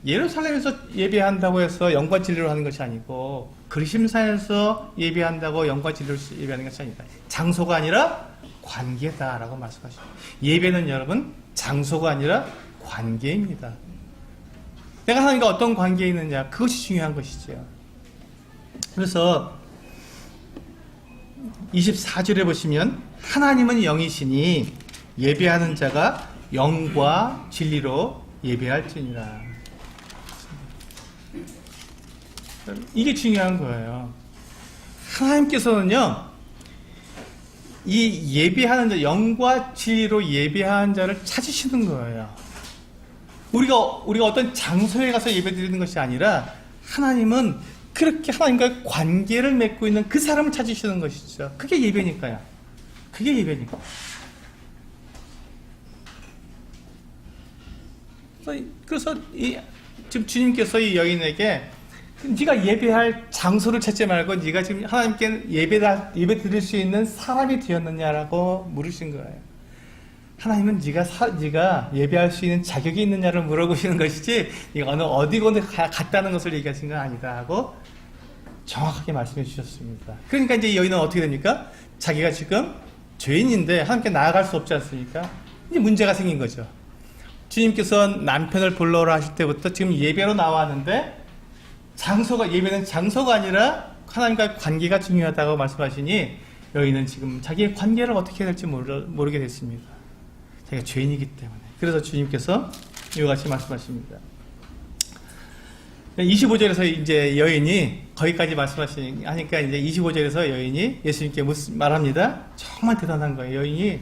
S1: 예루살렘에서 예배한다고 해서 영과 진리로 하는 것이 아니고, 그리심산에서 예배한다고 영과 진리로 예배하는 것이 아니다. 장소가 아니라 관계다라고 말씀하십니다. 예배는 여러분 장소가 아니라 관계입니다. 내가 하나님과 어떤 관계에 있느냐, 그것이 중요한 것이죠. 그래서 24절에 보시면, 하나님은 영이시니 예배하는 자가 영과 진리로 예배할지니라. 이게 중요한 거예요. 하나님께서는요, 이 예배하는 자, 영과 진리로 예배하는 자를 찾으시는 거예요. 우리가 어떤 장소에 가서 예배드리는 것이 아니라, 하나님은 그렇게 하나님과의 관계를 맺고 있는 그 사람을 찾으시는 것이죠. 그게 예배니까요. 그게 예배니까. 그래서 지금 주님께서 이 여인에게, 네가 예배할 장소를 찾지 말고 네가 지금 하나님께 예배 드릴 수 있는 사람이 되었느냐라고 물으신 거예요. 하나님은 네가 예배할 수 있는 자격이 있느냐를 물어보시는 것이지, 네가 어디 갔다는 것을 얘기하신 건 아니다 하고 정확하게 말씀해 주셨습니다. 그러니까 이제 이 여인은 어떻게 됩니까? 자기가 지금 죄인인데 하나님께 나아갈 수 없지 않습니까? 이제 문제가 생긴 거죠. 주님께서 남편을 보러 오라 하실 때부터 지금 예배로 나왔는데 예배는 장소가 아니라 하나님과의 관계가 중요하다고 말씀하시니 여인은 지금 자기의 관계를 어떻게 해야 될지 모르게 됐습니다. 자기가 죄인이기 때문에. 그래서 주님께서 이와 같이 말씀하십니다. 25절에서 이제 여인이 거기까지 말씀하시니까 이제 25절에서 여인이 예수님께 말합니다. 정말 대단한 거예요. 여인이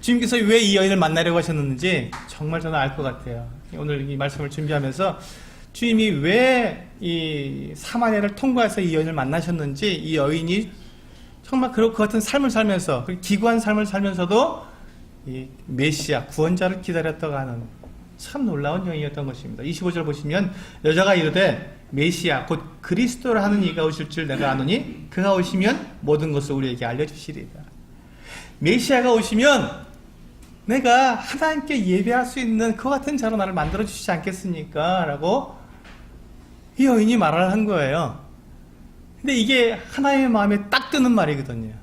S1: 주님께서 왜 이 여인을 만나려고 하셨는지 정말 저는 알 것 같아요. 오늘 이 말씀을 준비하면서 주님이 왜 이 사마리아를 통과해서 이 여인을 만나셨는지, 이 여인이 정말 그 같은 삶을 살면서, 기구한 삶을 살면서도 이 메시아 구원자를 기다렸다고 하는 참 놀라운 여인이었던 것입니다. 25절 보시면 여자가 이르되 메시아 곧 그리스도를 하는 이가 오실 줄 내가 아노니 그가 오시면 모든 것을 우리에게 알려주시리다. 메시아가 오시면 내가 하나님께 예배할 수 있는 그와 같은 자로 나를 만들어 주시지 않겠습니까? 라고 이 여인이 말을 한 거예요. 근데 이게 하나님의 마음에 딱 드는 말이거든요.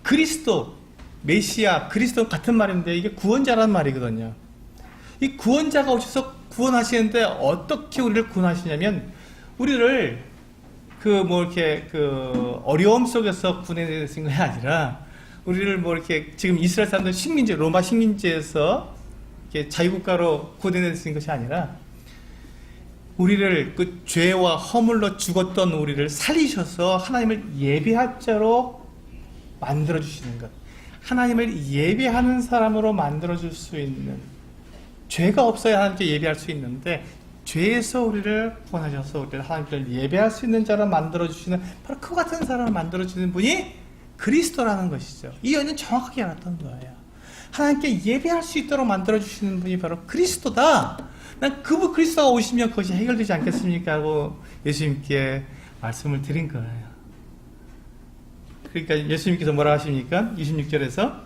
S1: 그리스도, 메시아, 그리스도 같은 말인데 이게 구원자라는 말이거든요. 이 구원자가 오셔서 구원하시는데 어떻게 우리를 구원하시냐면 우리를 이렇게 어려움 속에서 구원해내신 게 아니라 우리를 이렇게 지금 이스라엘 사람들 식민지, 로마 식민지에서 이렇게 자유국가로 구원해내신 것이 아니라 우리를 그 죄와 허물로 죽었던 우리를 살리셔서 하나님을 예배할 자로 만들어주시는 것. 하나님을 예배하는 사람으로 만들어줄 수 있는, 죄가 없어야 하나님께 예배할 수 있는데 죄에서 우리를 구원하셔서 우리를 하나님께 예배할 수 있는 자로 만들어주시는 바로 그 같은 사람을 만들어주는 분이 그리스도라는 것이죠. 이 여인은 정확하게 알았던 거예요. 하나님께 예배할 수 있도록 만들어주시는 분이 바로 그리스도다. 난 그리스도가 오시면 그것이 해결되지 않겠습니까? 하고 예수님께 말씀을 드린 거예요. 그러니까 예수님께서 뭐라 하십니까? 26절에서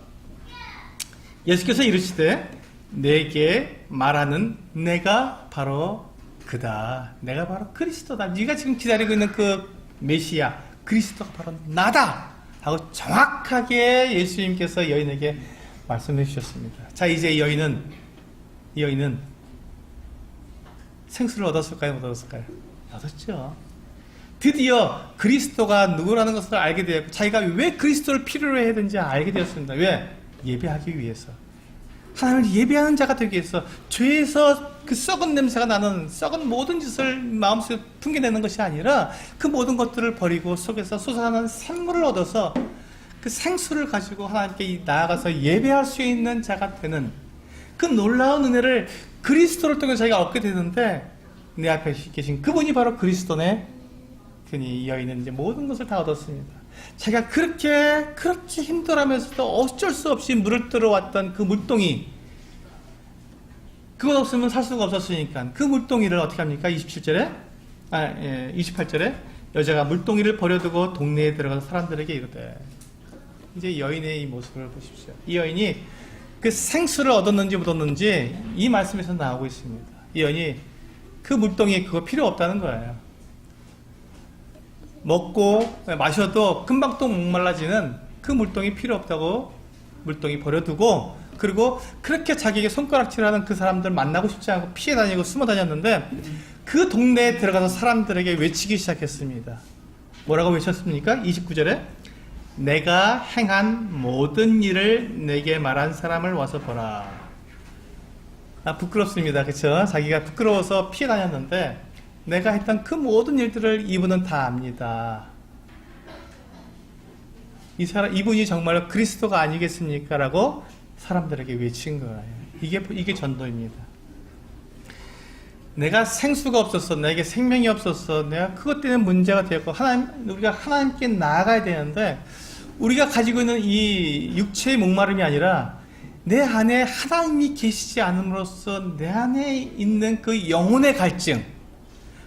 S1: 예수께서 이르시되 내게 말하는 내가 바로 그다. 내가 바로 그리스도다. 네가 지금 기다리고 있는 그 메시아 그리스도가 바로 나다 하고 정확하게 예수님께서 여인에게 말씀해 주셨습니다. 자, 이제 이 여인은 생수를 얻었을까요? 못 얻었을까요? 얻었죠. 드디어 그리스도가 누구라는 것을 알게 되었고 자기가 왜 그리스도를 필요로 해야 되는지 알게 되었습니다. 왜? 예배하기 위해서. 하나님을 예배하는 자가 되기 위해서 죄에서 그 썩은 냄새가 나는 썩은 모든 짓을 마음속에 풍겨내는 것이 아니라 그 모든 것들을 버리고 속에서 솟아나는 샘물을 얻어서 그 생수를 가지고 하나님께 나아가서 예배할 수 있는 자가 되는 그 놀라운 은혜를 그리스도를 통해 자기가 얻게 되는데 내 앞에 계신 그분이 바로 그리스도네. 그니 이 여인은 이제 모든 것을 다 얻었습니다. 자기가 그렇게 힘들어하면서도 어쩔 수 없이 물을 들어왔던 그 물동이, 그것 없으면 살 수가 없었으니까 그 물동이를 어떻게 합니까? 28절에 여자가 물동이를 버려두고 동네에 들어가서 사람들에게 이르되. 이제 여인의 이 모습을 보십시오. 이 여인이 그 생수를 얻었는지 못 얻었는지 이 말씀에서 나오고 있습니다. 이 여인이 그 물동이 그거 필요 없다는 거예요. 먹고 마셔도 금방 또 목말라지는 그 물동이 필요 없다고 물동이 버려두고, 그리고 그렇게 자기에게 손가락질하는 그 사람들 만나고 싶지 않고 피해 다니고 숨어 다녔는데 그 동네에 들어가서 사람들에게 외치기 시작했습니다. 뭐라고 외쳤습니까? 29절에 내가 행한 모든 일을 내게 말한 사람을 와서 보라. 부끄럽습니다. 그렇죠? 자기가 부끄러워서 피해 다녔는데 내가 했던 그 모든 일들을 이분은 다 압니다. 이분이 정말 그리스도가 아니겠습니까? 라고 사람들에게 외친 거예요. 이게 전도입니다. 내가 생수가 없었어, 내게 생명이 없었어, 내가 그것 때문에 문제가 되었고, 우리가 하나님께 나아가야 되는데, 우리가 가지고 있는 이 육체의 목마름이 아니라, 내 안에 하나님이 계시지 않음으로써 내 안에 있는 그 영혼의 갈증,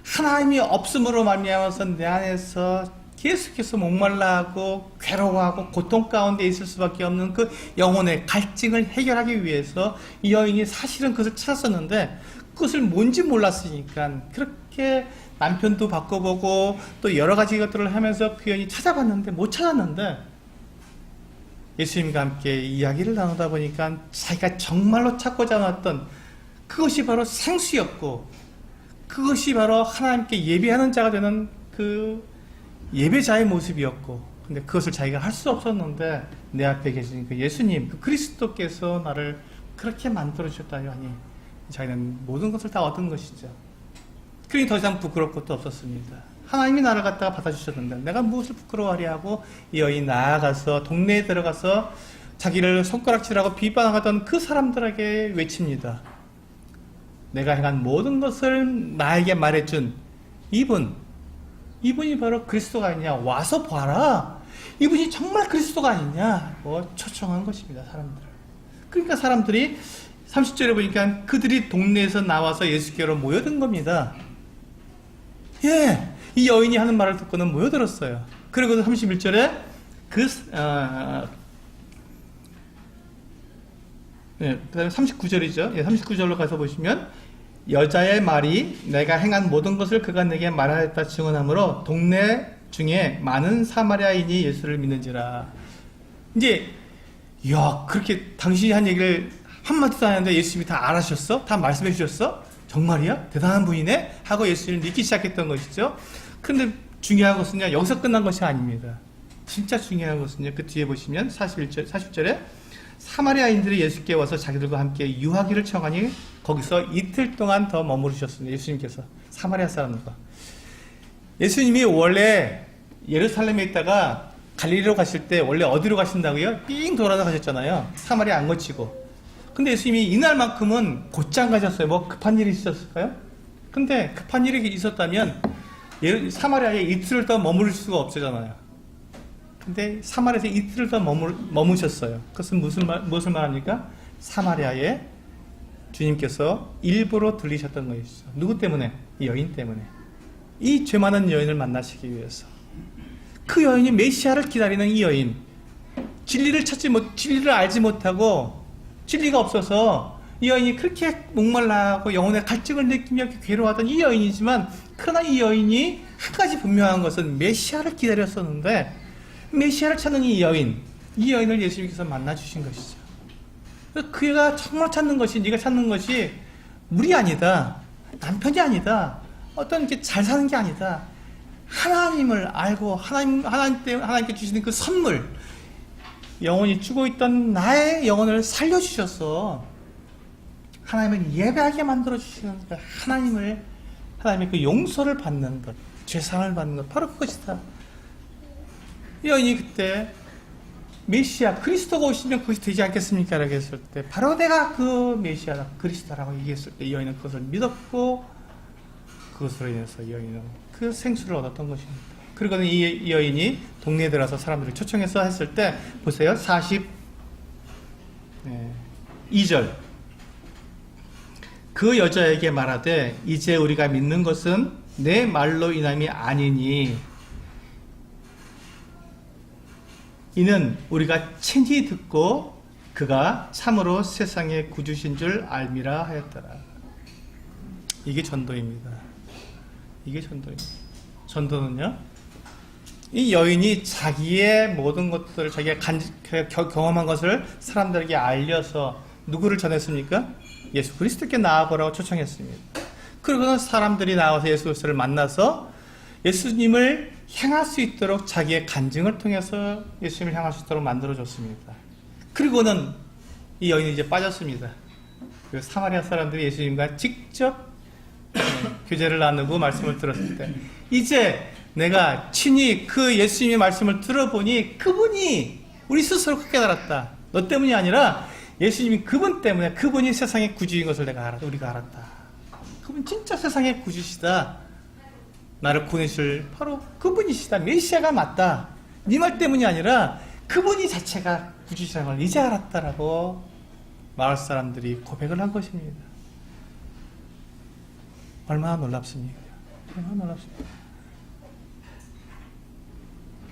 S1: 하나님이 없음으로 말미암아서 내 안에서 계속해서 목말라하고 괴로워하고 고통 가운데 있을 수밖에 없는 그 영혼의 갈증을 해결하기 위해서 이 여인이 사실은 그것을 찾았었는데 그것을 뭔지 몰랐으니까 그렇게 남편도 바꿔보고 또 여러 가지 것들을 하면서 그 여인이 찾아봤는데 못 찾았는데 예수님과 함께 이야기를 나누다 보니까 자기가 정말로 찾고자 나왔던 그것이 바로 생수였고 그것이 바로 하나님께 예배하는 자가 되는 그 예배자의 모습이었고 근데 그것을 자기가 할 수 없었는데 내 앞에 계신 그 예수님 그 그리스도께서 나를 그렇게 만들어주셨다니 자기는 모든 것을 다 얻은 것이죠. 그러니 더 이상 부끄러울 것도 없었습니다. 하나님이 나를 갖다가 받아주셨는데 내가 무엇을 부끄러워하려 하고 이 여인이 나아가서 동네에 들어가서 자기를 손가락질하고 비방하던 그 사람들에게 외칩니다. 내가 행한 모든 것을 나에게 말해준 이분이 바로 그리스도가 아니냐 와서 봐라 이분이 정말 그리스도가 아니냐 초청한 것입니다. 사람들을. 그러니까 사람들이 30절에 보니까 그들이 동네에서 나와서 예수께로 모여든 겁니다. 예, 이 여인이 하는 말을 듣고는 모여들었어요. 그리고 31절에 그 다음에 39절이죠. 예, 39절로 가서 보시면 여자의 말이 내가 행한 모든 것을 그가 내게 말하였다 증언하므로 동네 중에 많은 사마리아인이 예수를 믿는지라. 이제 그렇게 당신이 한 얘기를 한마디도 안 했는데 예수님이 다 알아셨어? 다 말씀해 주셨어? 정말이야? 대단한 분이네? 하고 예수님을 믿기 시작했던 것이죠. 그런데 중요한 것은요, 여기서 끝난 것이 아닙니다. 진짜 중요한 것은요, 그 뒤에 보시면 40절에 사마리아인들이 예수께 와서 자기들과 함께 유하기를 청하니 거기서 이틀 동안 더 머무르셨습니다. 예수님께서 사마리아 사람들과. 예수님이 원래 예루살렘에 있다가 갈릴리로 가실 때 원래 어디로 가신다고요? 삥 돌아서 가셨잖아요. 사마리아 안 거치고. 근데 예수님이 이날만큼은 곧장 가셨어요. 뭐 급한 일이 있었을까요? 근데 급한 일이 있었다면 사마리아에 이틀을 더 머무를 수가 없잖아요. 근데 사마리아에서 이틀을 더 머무셨어요. 그것은 무엇을 말합니까? 사마리아에 주님께서 일부러 들리셨던 것이죠. 누구 때문에? 이 여인 때문에. 이 죄 많은 여인을 만나시기 위해서. 그 여인이 메시아를 기다리는 이 여인. 진리를 알지 못하고 진리가 없어서 이 여인이 그렇게 목말라하고 영혼의 갈증을 느끼며 괴로워하던 이 여인이지만 그러나 이 여인이 한 가지 분명한 것은 메시아를 기다렸었는데 메시아를 찾는 이 여인을 예수님께서 만나주신 것이죠. 그가 정말 찾는 것이, 네가 찾는 것이 물이 아니다, 남편이 아니다, 어떤 게 잘 사는 게 아니다. 하나님을 알고 하나님께 주시는 그 선물, 영혼이 죽어있던 나의 영혼을 살려주셔서 하나님을 예배하게 만들어주시는 그 하나님의 그 용서를 받는 것, 죄상을 받는 것, 바로 그것이다. 여인이 그때 메시아 그리스도가 오시면 그것이 되지 않겠습니까? 라고 했을 때 바로 내가 그 메시아다 그리스도라고 얘기했을 때 이 여인은 그것을 믿었고 그것으로 인해서 이 여인은 그 생수를 얻었던 것입니다. 그리고는 이 여인이 동네에 들어서 사람들을 초청해서 했을 때 보세요. 42절 그 여자에게 말하되 이제 우리가 믿는 것은 내 말로 인함이 아니니 이는 우리가 친히 듣고 그가 참으로 세상의 구주신 줄 알미라 하였더라. 이게 전도입니다. 이게 전도입니다. 전도는요, 이 여인이 자기의 모든 것들을 자기가 경험한 것을 사람들에게 알려서 누구를 전했습니까? 예수 그리스도께 나아보라고 초청했습니다. 그리고는 사람들이 나와서 예수 그리스도를 만나서 예수님을 향할 수 있도록 자기의 간증을 통해서 예수님을 향할 수 있도록 만들어줬습니다. 그리고는 이 여인이 이제 빠졌습니다. 그 사마리아 사람들이 예수님과 직접 교제를 나누고 말씀을 들었을 때 이제 내가 친히 그 예수님의 말씀을 들어보니 그분이 우리 스스로 깨달았다. 너 때문이 아니라 예수님이 그분 때문에 그분이 세상의 구주인 것을 우리가 알았다. 그분 진짜 세상의 구주시다. 나를 구내실 바로 그분이시다. 메시아가 맞다. 네 말 때문이 아니라 그분이 자체가 구주시라는 걸 이제 알았다라고 마을 사람들이 고백을 한 것입니다. 얼마나 놀랍습니까? 얼마나 놀랍습니까?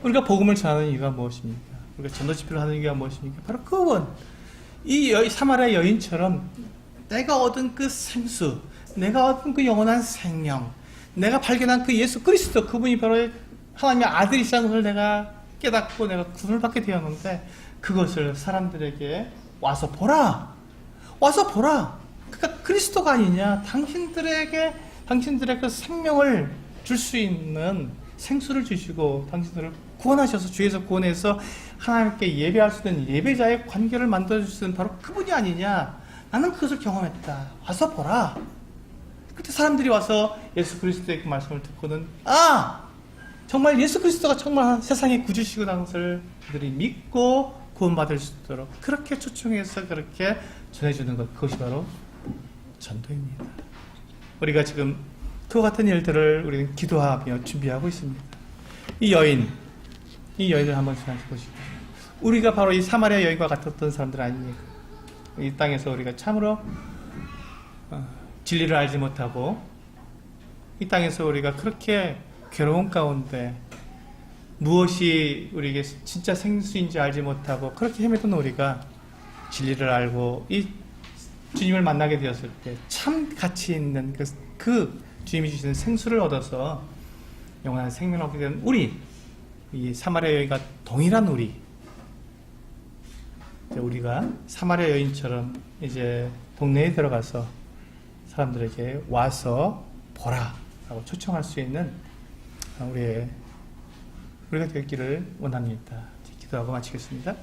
S1: 우리가 복음을 전하는 이유가 무엇입니까? 우리가 전도 집회를 하는 이유가 무엇입니까? 바로 그분. 이 사마리아 여인처럼 내가 얻은 그 생수, 내가 얻은 그 영원한 생명, 내가 발견한 그 예수 그리스도, 그분이 바로 하나님의 아들이시라는 것을 내가 깨닫고 내가 구원을 받게 되었는데, 그것을 사람들에게 와서 보라, 와서 보라. 그러니까 그리스도가 아니냐, 당신들의 그 생명을 줄 수 있는 생수를 주시고 당신들을 구원하셔서 주에서 구원해서 하나님께 예배할 수 있는 예배자의 관계를 만들어주시는 바로 그분이 아니냐, 나는 그것을 경험했다, 와서 보라. 그때 사람들이 와서 예수 그리스도의 그 말씀을 듣고는, 정말 예수 그리스도가 정말 세상의 구주시구나 것을 그들이 믿고 구원받을 수 있도록 그렇게 초청해서 그렇게 전해주는 것, 그것이 바로 전도입니다. 우리가 지금 그와 같은 일들을 우리는 기도하며 준비하고 있습니다. 이 여인을 한번 생각해 보시고, 우리가 바로 이 사마리아 여인과 같았던 사람들 아닙니까? 이 땅에서 우리가 참으로 진리를 알지 못하고, 이 땅에서 우리가 그렇게 괴로운 가운데 무엇이 우리에게 진짜 생수인지 알지 못하고 그렇게 헤매던 우리가 진리를 알고 이 주님을 만나게 되었을 때 참 가치 있는 그 주님이 주시는 생수를 얻어서 영원한 생명을 얻게 된 우리, 이 사마리아 여인과 동일한 우리가 사마리아 여인처럼 이제 동네에 들어가서 사람들에게 와서 보라 라고 초청할 수 있는 우리가 되기를 원합니다. 기도하고 마치겠습니다.